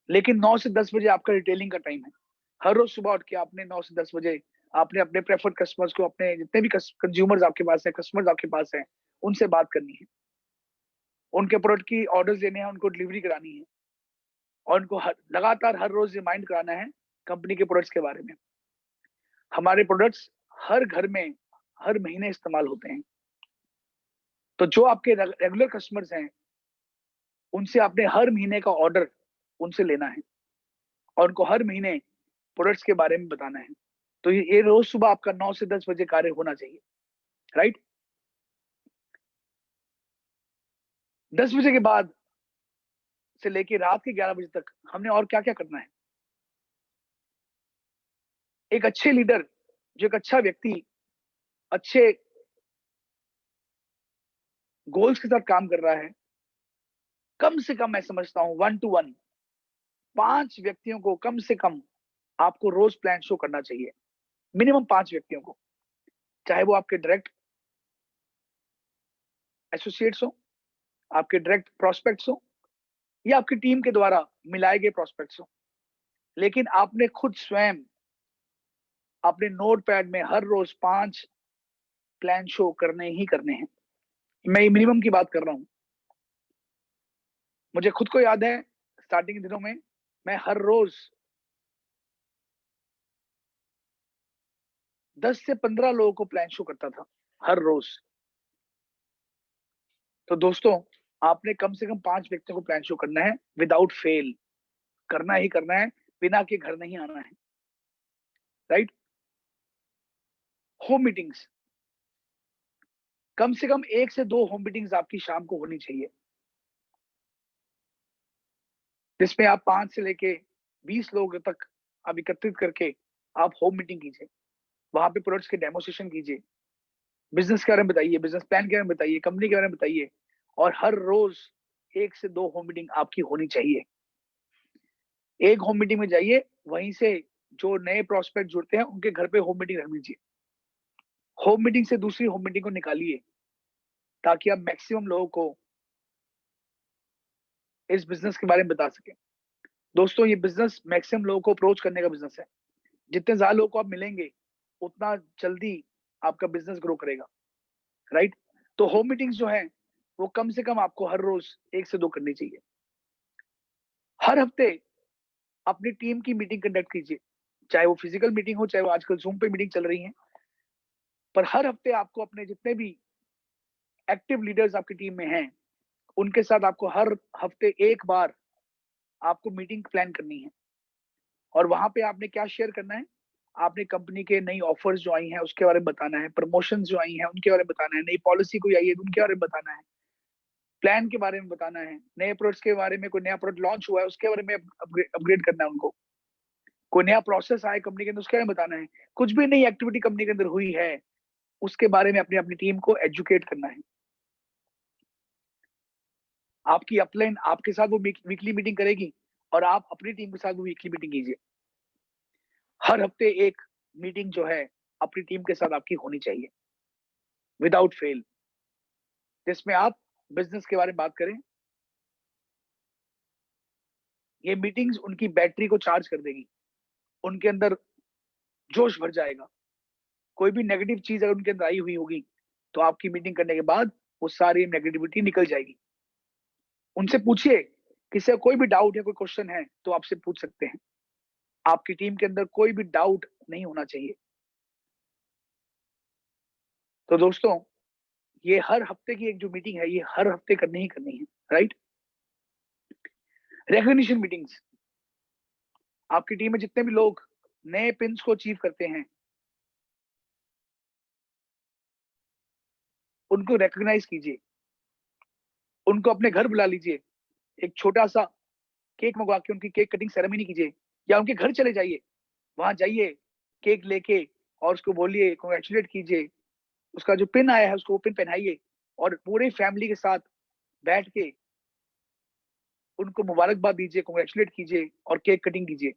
लेकिन 9 से 10 बजे आपका रिटेलिंग का टाइम है। हर रोज सुबह उठ के आपने 9 से 10 बजे आपने अपने प्रेफर्ड कस्टमर्स को, अपने जितने भी कंज्यूमर्स आपके पास है, कस्टमर्स आपके पास हैं, उनसे बात करनी है। उनके प्रोडक्ट की ऑर्डर्स लेने हैं, उनको डिलीवरी करानी है और उनको लगातार हर रोज रिमाइंड कराना है कंपनी के प्रोडक्ट्स के बारे में। हमारे प्रोडक्ट्स हर घर में हर महीने इस्तेमाल होते हैं। तो जो आपके रेगुलर कस्टमर्स हैं, उनसे आपने हर महीने का ऑर्डर उनसे लेना है और उनको हर महीने प्रोडक्ट्स के बारे में बताना है। तो ये रोज सुबह आपका 9 से 10 बजे कार्य होना चाहिए, राइट? 10 बजे के बाद से लेके रात के 11 बजे तक हमने और क्या-क्या करना है? एक अच्छे लीडर, जो एक अच्छा व्यक्ति, अच्छे गोल्स के साथ काम कर रहा है, कम से कम मैं समझता हूँ 1 टू 1 5 व्यक्तियों को कम से कम आपको रोज प्लान शो करना चाहिए। मिनिमम 5 व्यक्तियों को, चाहे वो आपके डायरेक्ट एसोसिएट्स हो, आपके डायरेक्ट प्रोस्पेक्ट्स हो या आपकी टीम के द्वारा मिलाए गए प्रोस्पेक्ट्स हो। लेकिन आपने खुद स्वयं अपने नोटपैड में हर रोज 5 प्लान शो करने ही करने हैं। मैं मिनिमम की बात कर रहा हूँ। मुझे खुद को याद है, स्टार्टिंग के दिनों में मैं हर रोज 10 से 15 लोगों को प्लान शो करता था, हर रोज। तो दोस्तों, आपने कम से कम 5 व्यक्तियों को प्लान शो करना है, विदाउट फेल। करना ही करना है, बिना के घर नहीं आना है, राइट? होम मीटिंग्स, कम से कम 1 से 2 होम मीटिंग्स आपकी शाम को होनी चाहिए, जिसमें आप 5 से लेके 20 लोगों तक आप एकत्रित करके आप होम मीटिंग कीजिए। वहां पे प्रोडक्ट्स के डेमोस्ट्रेशन कीजिए, बिजनेस के बारे में बताइए, बिजनेस प्लान के बारे में बताइए, कंपनी के बारे में बताइए और हर रोज 1 से 2 होम मीटिंग आपकी होनी चाहिए। एक होम मीटिंग में जाइए, वहीं से जो नए प्रोस्पेक्ट जुड़ते हैं उनके घर पे होम मीटिंग रख दीजिए। होम मीटिंग से दूसरी होम मीटिंग को निकालिए ताकि आप मैक्सिमम लोगों को इस बिजनेस के बारे में बता सकें। दोस्तों, ये बिजनेस मैक्सिमम लोगों को अप्रोच करने का बिजनेस है। जितने ज्यादा लोगों को आप मिलेंगे उतना जल्दी आपका बिजनेस ग्रो करेगा, राइट? तो होम मीटिंग्स जो है वो कम से कम आपको हर रोज 1 से 2 करनी चाहिए। हर हफ्ते अपनी टीम की मीटिंग कंडक्ट कीजिए, चाहे वो फिजिकल मीटिंग हो, चाहे वो आजकल जूम पे मीटिंग चल रही है। पर हर हफ्ते आपको अपने जितने भी एक्टिव लीडर्स आपकी टीम में हैं, उनके साथ आपको हर हफ्ते एक बार आपको मीटिंग प्लान करनी है। और वहां पे आपने क्या शेयर करना है? आपने कंपनी के नई ऑफर्स जो आई हैं उसके बारे में बताना है, प्रमोशंस जो आई हैं उनके बारे में बताना है, नई पॉलिसी कोई आई है उनके बारे में बताना है, प्लान के बारे में बताना है, नए प्रोडक्ट्स के बारे में, कोई नया प्रोडक्ट लॉन्च हुआ है उसके बारे में अपग्रेड करना है उनको, कोई नया प्रोसेस आया कंपनी के अंदर उसके बारे में बताना है, कुछ भी नई एक्टिविटी कंपनी के अंदर हुई है उसके बारे में अपनी अपनी टीम को एजुकेट करना है। आपकी अपलाइन आपके साथ वो वीकली मीटिंग करेगी और आप अपनी टीम के साथ वो वीकली मीटिंग कीजिए। हर हफ्ते एक मीटिंग जो है अपनी टीम के साथ आपकी होनी चाहिए विदाउट फेल, जिसमें आप बिजनेस के बारे में बात करें। ये मीटिंग्स उनकी बैटरी को चार्ज कर देगी, उनके अंदर जोश भर जाएगा। कोई भी नेगेटिव चीज अगर उनके अंदर आई हुई होगी तो आपकी मीटिंग करने के बाद वो सारी नेगेटिविटी निकल जाएगी। उनसे पूछिए, किसी का कोई भी डाउट या कोई क्वेश्चन है तो आपसे पूछ सकते हैं। आपकी टीम के अंदर कोई भी डाउट नहीं होना चाहिए। तो दोस्तों, ये हर हफ्ते की एक जो मीटिंग है ये हर हफ्ते करनी ही करनी है, राइट? रिकॉग्निशन मीटिंग्स, आपकी टीम में जितने भी लोग नए पिंस को अचीव करते हैं उनको रिकॉग्नाइज कीजिए, उनको अपने घर बुला लीजिए, एक छोटा सा केक मंगवा के उनकी केक कटिंग सेरेमनी कीजिए, या उनके घर चले जाइए, वहां जाइए केक लेके और उसको बोलिए, कॉन्ग्रेचुलेट कीजिए, उसका जो पिन आया है उसको वो पिन पहनाइए और पूरे फैमिली के साथ बैठ के उनको मुबारकबाद दीजिए, कॉन्ग्रेचुलेट कीजिए और केक कटिंग कीजिए।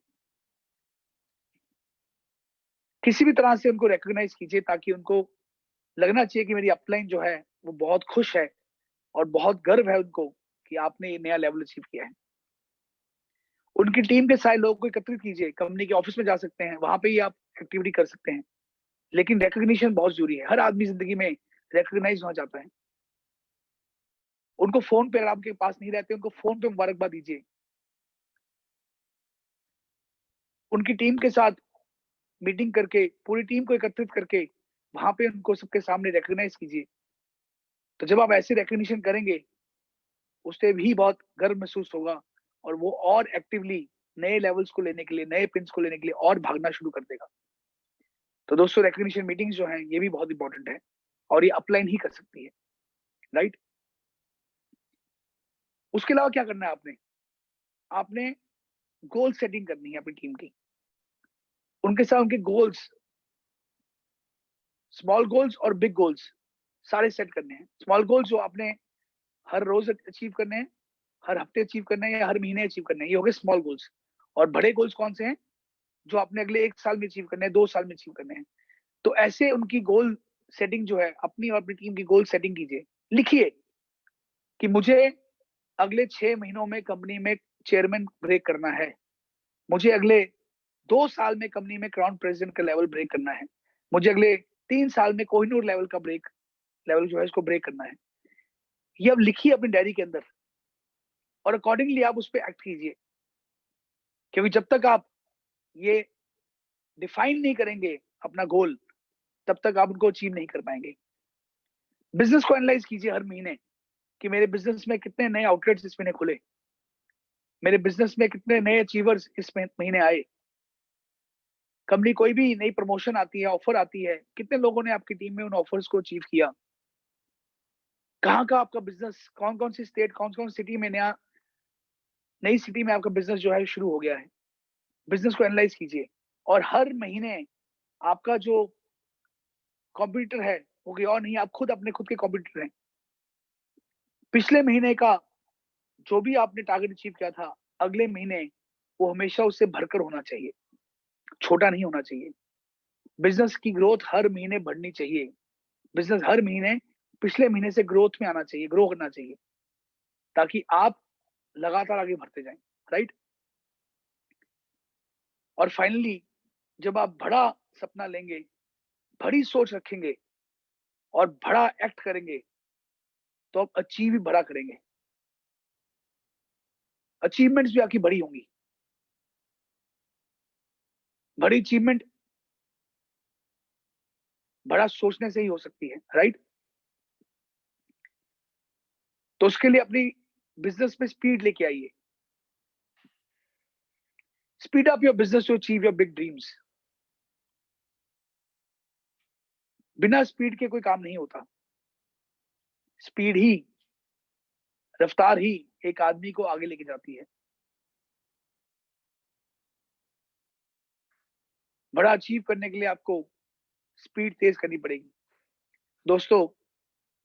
किसी भी तरह से उनको रिकॉग्नाइज कीजिए ताकि उनको लगना चाहिए कि मेरी अपलाइन जो है वो बहुत खुश है और बहुत गर्व है उनको कि आपने ये नया लेवल अचीव किया है। उनकी टीम के सारे लोगों को एकत्रित कीजिए, कंपनी के ऑफिस में जा सकते हैं, वहां पे ही आप एक्टिविटी कर सकते हैं। लेकिन रिकॉग्निशन बहुत जरूरी है, हर आदमी जिंदगी में रिकॉग्नाइज होना चाहता है। उनको फोन पे, अगर आपके पास नहीं रहते उनको फोन पे मुबारकबाद दीजिए। उनकी टीम के साथ मीटिंग करके पूरी टीम को एकत्रित करके वहां पे उनको सबके सामने रिकॉग्नाइज कीजिए। तो जब आप ऐसे रिकॉग्निशन करेंगे उससे भी बहुत गर्व महसूस होगा और वो और एक्टिवली नए लेवल्स को लेने के लिए, नए पिंस को लेने के लिए और भागना शुरू कर देगा। तो दोस्तों, रिकॉग्निशन मीटिंग्स जो है ये भी बहुत इंपॉर्टेंट है और ये अपलाइन ही कर सकती है, राइट? उसके अलावा क्या करना है आपने? आपने गोल सेटिंग करनी है अपनी टीम की, उनके साथ उनके गोल्स, स्मॉल गोल्स और बिग गोल्स सारे सेट करने हैं। स्मॉल गोल्स जो आपने हर रोज अचीव करने हैं, हर हफ्ते अचीव करने हैं या हर महीने अचीव करने हैं, ये हो गए स्मॉल गोल्स। और बड़े गोल्स कौन से हैं? जो आपने अगले 1 साल में अचीव करने हैं, 2 साल में अचीव करने हैं। तो ऐसे उनकी गोल सेटिंग जो है, अपनी और अपनी टीम की गोल सेटिंग कीजिए। लिखिए कि मुझे अगले 6 महीनों में कंपनी में चेयरमैन ब्रेक करना है, मुझे अगले 2 साल में कंपनी में क्राउन प्रेसिडेंट का लेवल ब्रेक करना है, मुझे अगले 3 साल में कोहिनूर लेवल का लेवल जो है इसको ब्रेक करना है। ये अब लिखिए अपनी डायरी के अंदर और अकॉर्डिंगली आप उस पर एक्ट कीजिए। क्योंकि जब तक आप ये डिफाइन नहीं करेंगे अपना गोल, तब तक आप उनको अचीव नहीं कर पाएंगे। बिजनेस को एनालाइज कीजिए हर महीने कि मेरे बिजनेस में कितने नए आउटलेट्स इस महीने खुले, मेरे बिजनेस में कितने नए अचीवर्स इस महीने आए, कंपनी कोई भी नई प्रमोशन आती है, ऑफर आती है, कितने लोगों ने आपकी टीम में उन ऑफर्स को अचीव किया, कहाँ का आपका बिजनेस, कौन कौन सी स्टेट, कौन कौन सिटी में नई सिटी में आपका बिजनेस जो है शुरू हो गया है। बिजनेस को एनालाइज कीजिए और हर महीने आपका जो कॉम्पिटिटर है वो कोई और नहीं, आप खुद अपने खुद के कॉम्पिटिटर हैं। पिछले महीने का जो भी आपने टारगेट अचीव किया था, अगले महीने वो हमेशा उससे भरकर होना चाहिए। छोटा नहीं होना चाहिए। बिजनेस की ग्रोथ हर महीने बढ़नी चाहिए। बिजनेस हर महीने पिछले महीने से ग्रोथ में आना चाहिए, ग्रो करना चाहिए, ताकि आप लगातार आगे बढ़ते जाएं, राइट। और फाइनली जब आप बड़ा सपना लेंगे, बड़ी सोच रखेंगे और बड़ा एक्ट करेंगे, तो आप अचीव भी बड़ा करेंगे। अचीवमेंट्स भी आपकी बड़ी होंगी। बड़ी अचीवमेंट बड़ा सोचने से ही हो सकती है, राइट। तो उसके लिए अपनी बिजनेस में स्पीड लेके आइए। Speed up your business to achieve your big dreams. बिना स्पीड के कोई काम नहीं होता। स्पीड ही, रफ्तार ही एक आदमी को आगे लेके जाती है। बड़ा अचीव करने के लिए आपको स्पीड तेज करनी पड़ेगी। दोस्तों,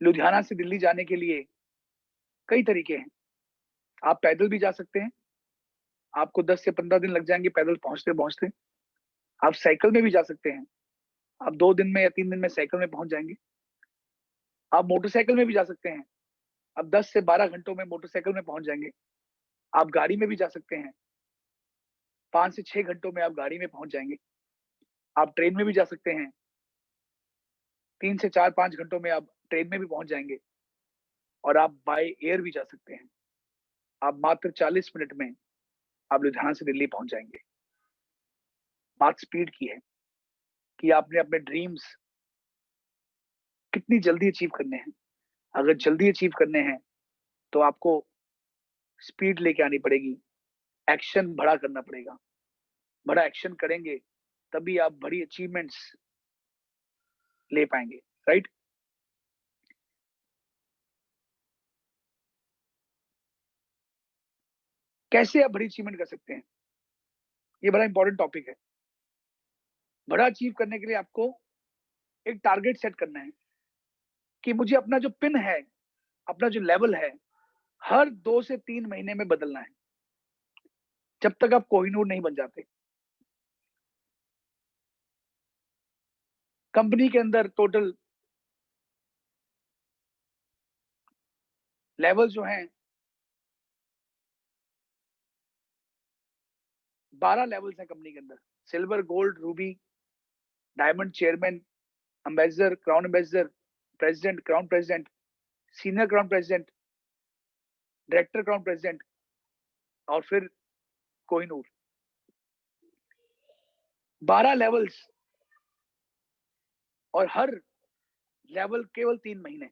लुधियाना से दिल्ली जाने के लिए कई तरीके हैं। आप पैदल भी जा सकते हैं, आपको 10 से 15 दिन लग जाएंगे पैदल पहुंचते पहुंचते। आप साइकिल में भी जा सकते हैं, आप 2 दिन में या 3 दिन में साइकिल में पहुंच जाएंगे। आप मोटरसाइकिल में भी जा सकते हैं, आप 10 से 12 घंटों में मोटरसाइकिल में पहुंच जाएंगे। आप गाड़ी में भी जा सकते हैं, 5 से 6 घंटों में आप गाड़ी में पहुंच जाएंगे। आप ट्रेन में भी जा सकते हैं, 3 से 4-5 घंटों में आप ट्रेन में भी पहुंच जाएंगे। और आप बाय एयर भी जा सकते हैं, आप मात्र 40 मिनट में आप लुधियाना से दिल्ली पहुंच जाएंगे। बात स्पीड की है कि आपने अपने ड्रीम्स कितनी जल्दी अचीव करने हैं। अगर जल्दी अचीव करने हैं तो आपको स्पीड लेके आनी पड़ेगी, एक्शन बड़ा करना पड़ेगा। बड़ा एक्शन करेंगे तभी आप बड़ी अचीवमेंट्स ले पाएंगे, राइट। कैसे आप बड़ी अचीवमेंट कर सकते हैं, ये बड़ा इंपॉर्टेंट टॉपिक है। बड़ा अचीव करने के लिए आपको एक टारगेट सेट करना है कि मुझे अपना जो पिन है, अपना जो लेवल है, हर 2 से 3 महीने में बदलना है, जब तक आप कोहिनूर नहीं बन जाते। कंपनी के अंदर टोटल लेवल जो हैं, 12 लेवल्स हैं कंपनी के अंदर। Silver, gold, Ruby, diamond, chairman, ambassador, crown ambassador, president, crown president, senior crown president, director crown president और फिर कोहिनूर। 12 लेवल्स और हर लेवल केवल 3 महीने,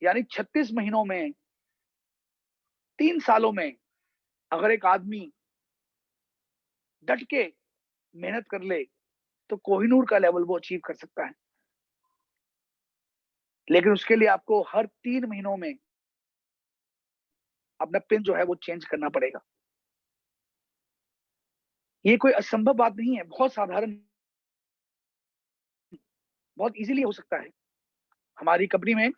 यानी 36 महीनों में, 3 सालों में अगर एक आदमी डट के मेहनत कर ले तो कोहिनूर का लेवल वो अचीव कर सकता है। लेकिन उसके लिए आपको हर 3 महीनों में अपना पिन जो है वो चेंज करना पड़ेगा। ये कोई असंभव बात नहीं है, बहुत साधारण, बहुत इजीली हो सकता है। हमारी कंपनी में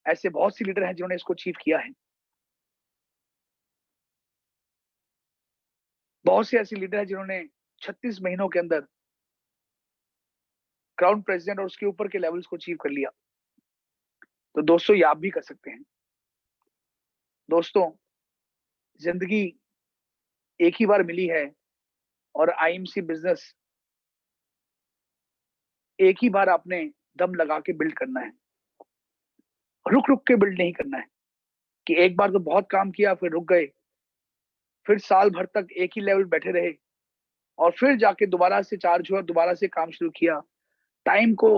ऐसे बहुत सी लीडर हैं जिन्होंने इसको अचीव किया है। बहुत से ऐसे लीडर हैं जिन्होंने 36 महीनों के अंदर क्राउन प्रेसिडेंट और उसके ऊपर के लेवल्स को अचीव कर लिया। तो दोस्तों, ये आप भी कर सकते हैं। दोस्तों, जिंदगी एक ही बार मिली है और आईएमसी बिजनेस एक ही बार आपने दम लगा के बिल्ड करना है, रुक रुक के बिल्ड नहीं करना है कि एक बार तो बहुत काम किया फिर रुक गए, फिर साल भर तक एक ही लेवल बैठे रहे और फिर जाके दोबारा से चार्ज हुआ, दोबारा से काम शुरू किया। टाइम को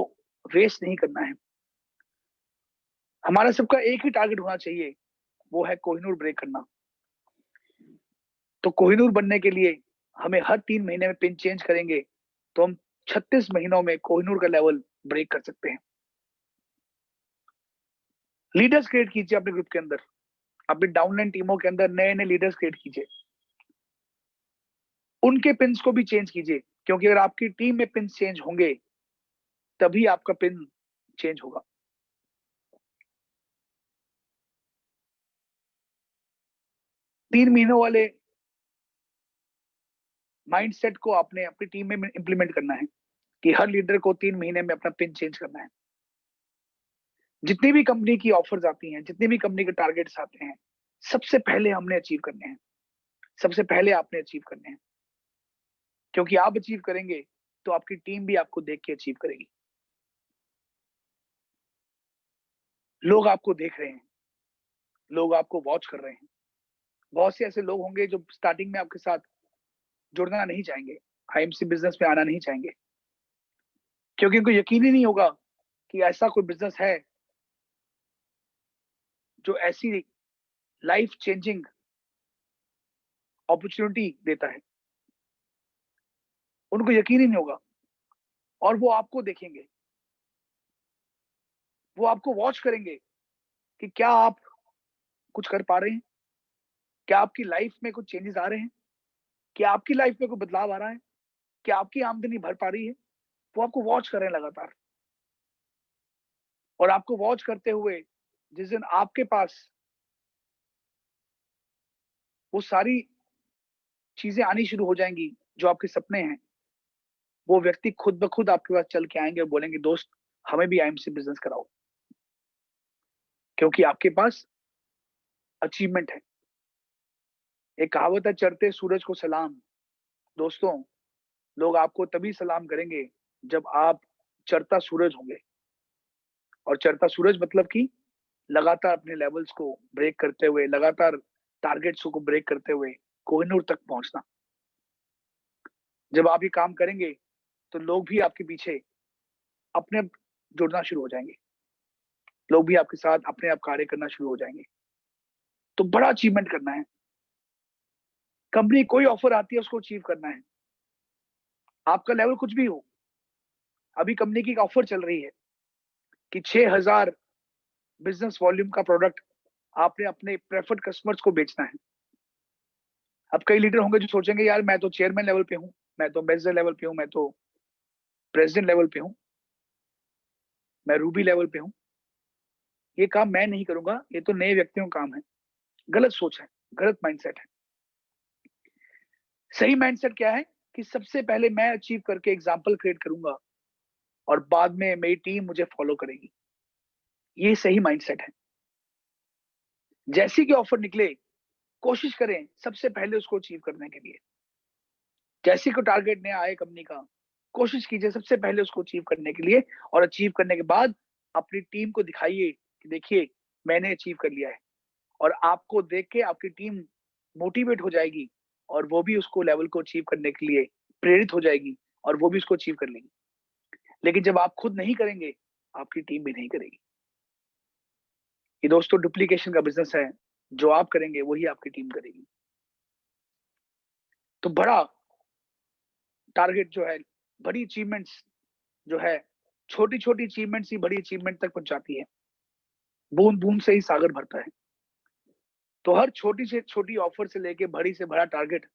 वेस्ट नहीं करना है। हमारा सबका एक ही टारगेट होना चाहिए, वो है कोहिनूर ब्रेक करना। तो कोहिनूर बनने के लिए हमें हर 3 महीने में पिन चेंज करेंगे तो हम 36 महीनों में कोहिनूर का लेवल ब्रेक कर सकते हैं। लीडर्स क्रिएट कीजिए अपने ग्रुप के अंदर, अपनी डाउनलाइन टीमों के अंदर नए नए लीडर्स क्रिएट कीजिए, उनके पिन्स को भी चेंज कीजिए, क्योंकि अगर आपकी टीम में पिन चेंज होंगे तभी आपका पिन चेंज होगा। 3 महीनों वाले माइंडसेट को आपने अपनी टीम में इंप्लीमेंट करना है कि हर लीडर को 3 महीने में अपना पिन चेंज करना है। जितनी भी कंपनी की ऑफर्स आती हैं, जितनी भी कंपनी के टारगेट्स आते हैं, सबसे पहले हमने अचीव करने हैं, सबसे पहले आपने अचीव करने हैं। क्योंकि आप अचीव करेंगे तो आपकी टीम भी आपको देख के अचीव करेगी। लोग आपको देख रहे हैं, लोग आपको वॉच कर रहे हैं। बहुत से ऐसे लोग होंगे जो स्टार्टिंग में आपके साथ जुड़ना नहीं चाहेंगे, आईएमसी बिजनेस में आना नहीं चाहेंगे, क्योंकि उनको यकीन ही नहीं होगा कि ऐसा कोई बिजनेस है जो ऐसी लाइफ चेंजिंग अपॉर्चुनिटी देता है। उनको यकीन ही नहीं होगा और वो आपको देखेंगे, वो आपको वॉच करेंगे कि क्या आप कुछ कर पा रहे हैं, क्या आपकी लाइफ में कुछ चेंजेस आ रहे हैं, क्या आपकी लाइफ में कोई बदलाव आ रहा है, क्या आपकी आमदनी भर पा रही है। वो आपको वॉच कर रहे हैं लगातार, और आपको वॉच करते हुए जिस दिन आपके पास वो सारी चीजें आनी शुरू हो जाएंगी जो आपके सपने हैं, वो व्यक्ति खुद ब खुद आपके पास चल के आएंगे और बोलेंगे दोस्त हमें भी आईएमसी बिजनेस कराओ, क्योंकि आपके पास अचीवमेंट है। एक कहावत है, चढ़ते सूरज को सलाम। दोस्तों, लोग आपको तभी सलाम करेंगे जब आप चढ़ता सूरज होंगे। और चढ़ता सूरज मतलब कि लगातार अपने लेवल्स को ब्रेक करते हुए, लगातार टारगेट्स को ब्रेक करते हुए कोहिनूर तक पहुंचना। जब आप ये काम करेंगे तो लोग भी आपके पीछे अपने आप जुड़ना शुरू हो जाएंगे, लोग भी आपके साथ अपने आप कार्य करना शुरू हो जाएंगे। तो बड़ा अचीवमेंट करना है। कंपनी कोई ऑफर आती है उसको अचीव करना है। आपका लेवल कुछ भी हो, अभी कंपनी की एक ऑफर चल रही है कि 6000 बिजनेस वॉल्यूम का प्रोडक्ट आपने अपने प्रेफर्ड कस्टमर्स को बेचना है। अब कई लीडर होंगे जो सोचेंगे यार मैं तो चेयरमैन लेवल पे हूं, मैं तो एम्बेसडर लेवल पे हूं, मैं तो प्रेसिडेंट लेवल पे हूं, मैं रूबी लेवल पे हूं, ये काम मैं नहीं करूंगा, ये तो नए व्यक्तियों का काम है। गलत सोच है, गलत माइंडसेट है। सही माइंडसेट क्या है कि सबसे पहले मैं अचीव करके एग्जाम्पल क्रिएट करूंगा और बाद में मेरी टीम मुझे फॉलो करेगी। ये सही माइंडसेट है। जैसी कि ऑफर निकले, कोशिश करें सबसे पहले उसको अचीव करने के लिए। जैसी को टारगेट नया आए कंपनी का, कोशिश कीजिए सबसे पहले उसको अचीव करने के लिए, और अचीव करने के बाद अपनी टीम को दिखाइए कि देखिए मैंने अचीव कर लिया है। और आपको देख के आपकी टीम मोटिवेट हो जाएगी और वो भी उसको लेवल को अचीव करने के लिए प्रेरित हो जाएगी और वो भी उसको अचीव कर लेंगी। लेकिन जब आप खुद नहीं करेंगे, आपकी टीम भी नहीं करेगी। ये दोस्तों डुप्लीकेशन का बिजनेस है, जो आप करेंगे वही आपकी टीम करेगी। तो बड़ा टारगेट जो है, बड़ी अचीवमेंट्स जो है, छोटी छोटी अचीवमेंट्स ही बड़ी अचीवमेंट तक पहुंचाती है। बूंद बूंद से ही सागर भरता है। तो हर छोटी से छोटी ऑफर से लेके बड़ी से बड़ा टारगेट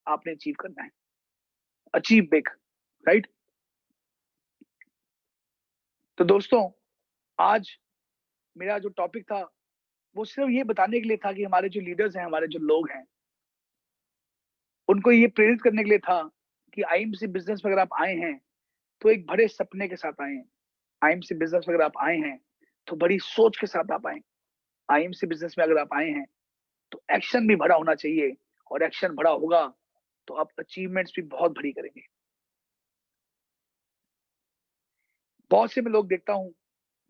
आपने अचीव करना है। Achieve big, right. तो दोस्तों, आज मेरा जो टॉपिक था वो सिर्फ ये बताने के लिए था कि हमारे जो लीडर्स हैं, हमारे जो लोग हैं, उनको ये प्रेरित करने के लिए था कि आईएमसी बिजनेस में अगर आप आए हैं तो एक बड़े सपने के साथ आए हैं। आईएमसी बिजनेस में अगर आप आए हैं तो बड़ी सोच के साथ आप आए। आईएमसी बिजनेस में अगर आप आए हैं तो एक्शन भी बड़ा होना चाहिए, और एक्शन बड़ा होगा तो आप अचीवमेंट्स भी बहुत बड़ी करेंगे। बहुत से मैं लोग देखता हूं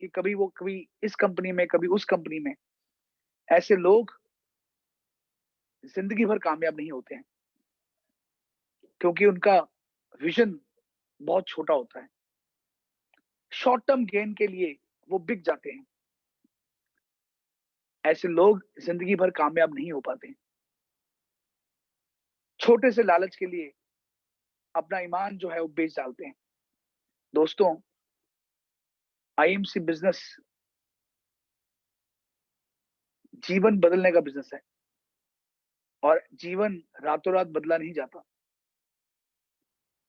कि कभी इस कंपनी में, कभी उस कंपनी में, ऐसे लोग जिंदगी भर कामयाब नहीं होते हैं, क्योंकि उनका विजन बहुत छोटा होता है। शॉर्ट टर्म गेन के लिए वो बिक जाते हैं। ऐसे लोग जिंदगी भर कामयाब नहीं हो पाते। छोटे से लालच के लिए अपना ईमान जो है वो बेच डालते हैं। दोस्तों, आईएमसी बिजनेस जीवन बदलने का बिजनेस है, और जीवन रातों रात बदला नहीं जाता,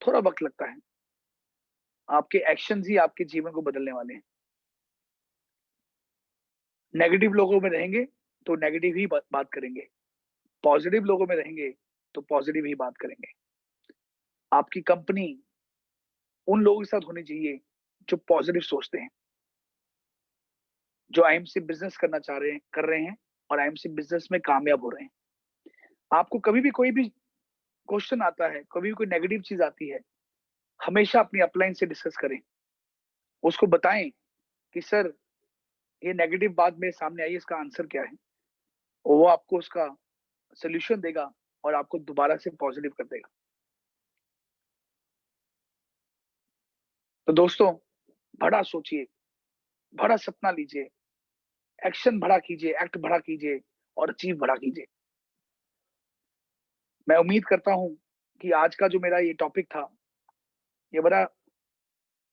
थोड़ा वक्त लगता है। आपके एक्शंस ही आपके जीवन को बदलने वाले हैं। नेगेटिव लोगों में रहेंगे तो नेगेटिव ही बात करेंगे, पॉजिटिव लोगों में रहेंगे तो पॉजिटिव ही बात करेंगे। आपकी कंपनी उन लोगों के साथ होनी चाहिए जो पॉजिटिव सोचते हैं, जो आईएमसी बिजनेस करना चाह रहे हैं, कर रहे हैं और आईएमसी बिजनेस में कामयाब हो रहे हैं। आपको कभी भी कोई भी क्वेश्चन आता है, कभी भी कोई नेगेटिव चीज आती है, हमेशा अपनी अपलाइन से डिस्कस करें। उसको बताएं कि सर ये नेगेटिव बात मेरे सामने आई, इसका आंसर क्या है, और वो आपको उसका सोल्यूशन देगा और आपको दोबारा से पॉजिटिव कर देगा। तो दोस्तों, बड़ा सोचिए, बड़ा सपना लीजिए, एक्शन बड़ा कीजिए, एक्ट बड़ा कीजिए और अचीव बड़ा कीजिए। मैं उम्मीद करता हूं कि आज का जो मेरा ये टॉपिक था, ये बड़ा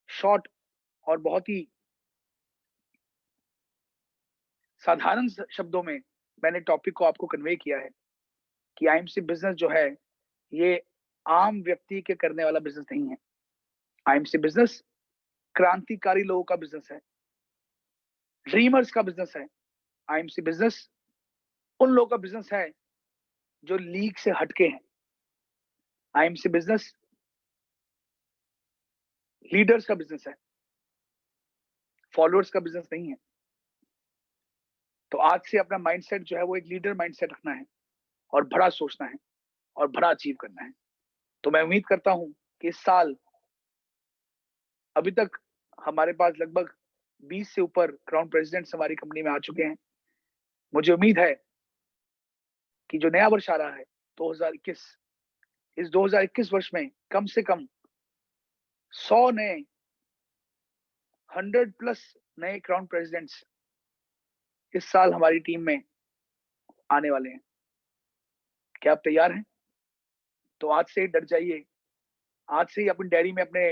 शॉर्ट और बहुत ही साधारण शब्दों में मैंने टॉपिक को आपको कन्वे किया है कि आईएमसी बिजनेस जो है, ये आम व्यक्ति के करने वाला बिजनेस नहीं है। आईएमसी बिजनेस क्रांतिकारी लोगों का बिजनेस है, ड्रीमर्स का बिजनेस है। आईएमसी बिजनेस उन लोगों का बिजनेस है जो लीग से हटके हैं। आईएमसी बिजनेस लीडर्स का बिजनेस है, फॉलोअर्स का बिजनेस नहीं है। तो आज से अपना माइंडसेट जो है वो एक लीडर माइंडसेट रखना है और बड़ा सोचना है और बड़ा अचीव करना है। तो मैं उम्मीद करता हूं कि इस साल अभी तक हमारे पास लगभग 20 से ऊपर क्राउन प्रेसिडेंट्स हमारी कंपनी में आ चुके हैं। मुझे उम्मीद है कि जो नया वर्ष आ रहा है 2021, इस 2021 वर्ष में कम से कम 100 नए, 100+ नए क्राउन प्रेसिडेंट्स इस साल हमारी टीम में आने वाले हैं। क्या आप तैयार हैं? तो आज से ही डट जाइए, आज से ही अपनी डायरी में अपने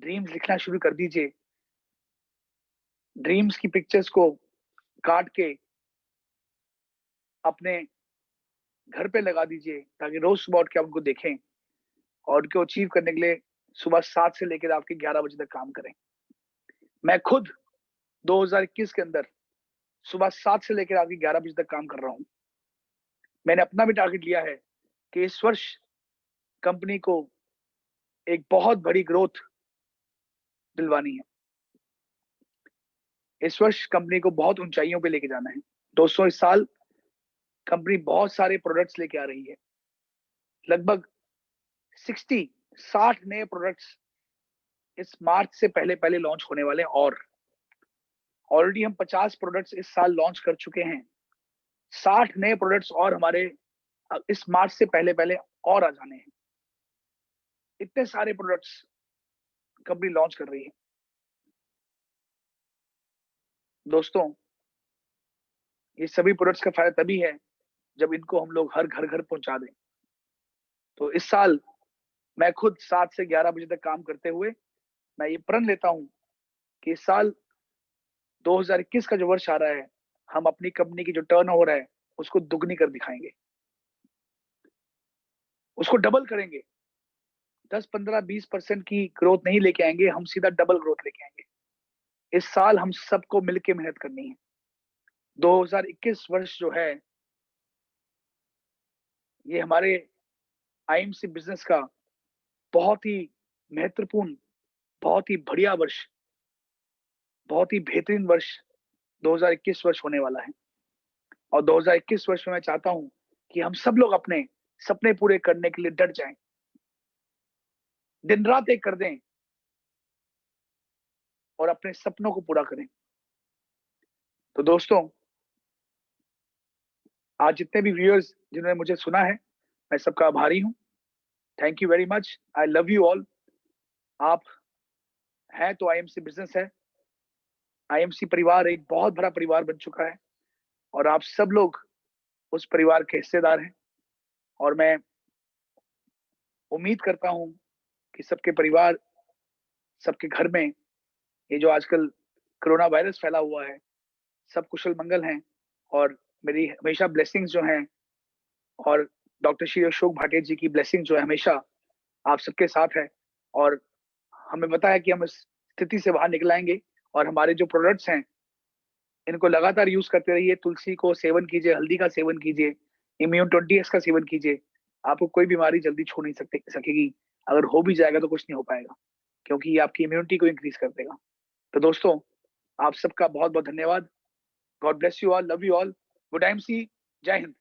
ड्रीम्स लिखना शुरू कर दीजिए। ड्रीम्स की पिक्चर्स को काट के अपने घर पे लगा दीजिए ताकि रोज सुबह उठ के आप उनको देखें और उनको अचीव करने के लिए सुबह 7 से लेकर आपके 11 बजे तक काम करें। मैं खुद 2021 के अंदर सुबह 7 से लेकर आपके 11 बजे तक काम कर रहा हूं। मैंने अपना भी टारगेट लिया है कि इस वर्ष कंपनी को एक बहुत बड़ी ग्रोथ दिलवानी है। इस वर्ष कंपनी को बहुत ऊंचाइयों पे लेके जाना है। दोस्तों, इस साल कंपनी बहुत सारे प्रोडक्ट्स लेके आ रही है। लगभग 60 नए प्रोडक्ट्स इस मार्च से पहले पहले लॉन्च होने वाले हैं और ऑलरेडी हम 50 प्रोडक्ट्स इस साल लॉन्च कर चुके हैं। 60 नए प्रोडक्ट्स और हमारे इस मार्च से पहले पहले और आ जाने हैं। इतने सारे प्रोडक्ट्स कंपनी लॉन्च कर रही है। दोस्तों, ये सभी प्रोडक्ट्स का फायदा तभी है जब इनको हम लोग हर घर घर पहुंचा दें। तो इस साल मैं खुद 7 से 11 बजे तक काम करते हुए मैं ये प्रण लेता हूं कि इस साल 2021 का जो वर्ष आ रहा है, हम अपनी कंपनी की जो टर्नओवर है उसको दुगनी कर दिखाएंगे, उसको डबल करेंगे। 10, 15, 20% की ग्रोथ नहीं लेके आएंगे, हम सीधा डबल ग्रोथ लेके आएंगे। इस साल हम सबको मिलके मेहनत करनी है। 2021 वर्ष जो है, ये हमारे आईएमसी बिजनेस का बहुत ही महत्वपूर्ण, बहुत ही बढ़िया वर्ष, बहुत ही बेहतरीन वर्ष 2021 वर्ष होने वाला है। और 2021 वर्ष में मैं चाहता हूं कि हम सब लोग अपने सपने पूरे करने के लिए डट जाएं, दिन रात एक कर दें और अपने सपनों को पूरा करें। तो दोस्तों, आज जितने भी व्यूअर्स जिन्होंने मुझे सुना है, मैं सबका आभारी हूं। Thank you very much. I love you all. आप हैं तो आईएमसी बिजनेस है। आईएमसी परिवार एक बहुत बड़ा परिवार बन चुका है और आप सब लोग उस परिवार के हिस्सेदार हैं। और मैं उम्मीद करता हूं कि सबके परिवार, सबके घर में ये जो आजकल कोरोना वायरस फैला हुआ है, सब कुशल मंगल हैं और मेरी हमेशा ब्लेसिंग्स जो हैं और डॉक्टर श्री अशोक भाटिया जी की ब्लेसिंग जो है हमेशा आप सबके साथ है। और हमें पता है कि हम इस स्थिति से बाहर निकल आएंगे और हमारे जो प्रोडक्ट्स हैं इनको लगातार यूज करते रहिए। तुलसी को सेवन कीजिए, हल्दी का सेवन कीजिए, इम्यून 20x का सेवन कीजिए। आपको कोई बीमारी जल्दी छू नहीं सकेगी अगर हो भी जाएगा तो कुछ नहीं हो पाएगा, क्योंकि ये आपकी इम्यूनिटी को इंक्रीज कर देगा। तो दोस्तों, आप सबका बहुत बहुत धन्यवाद। God bless you all, love you all, good time see, जय हिंद।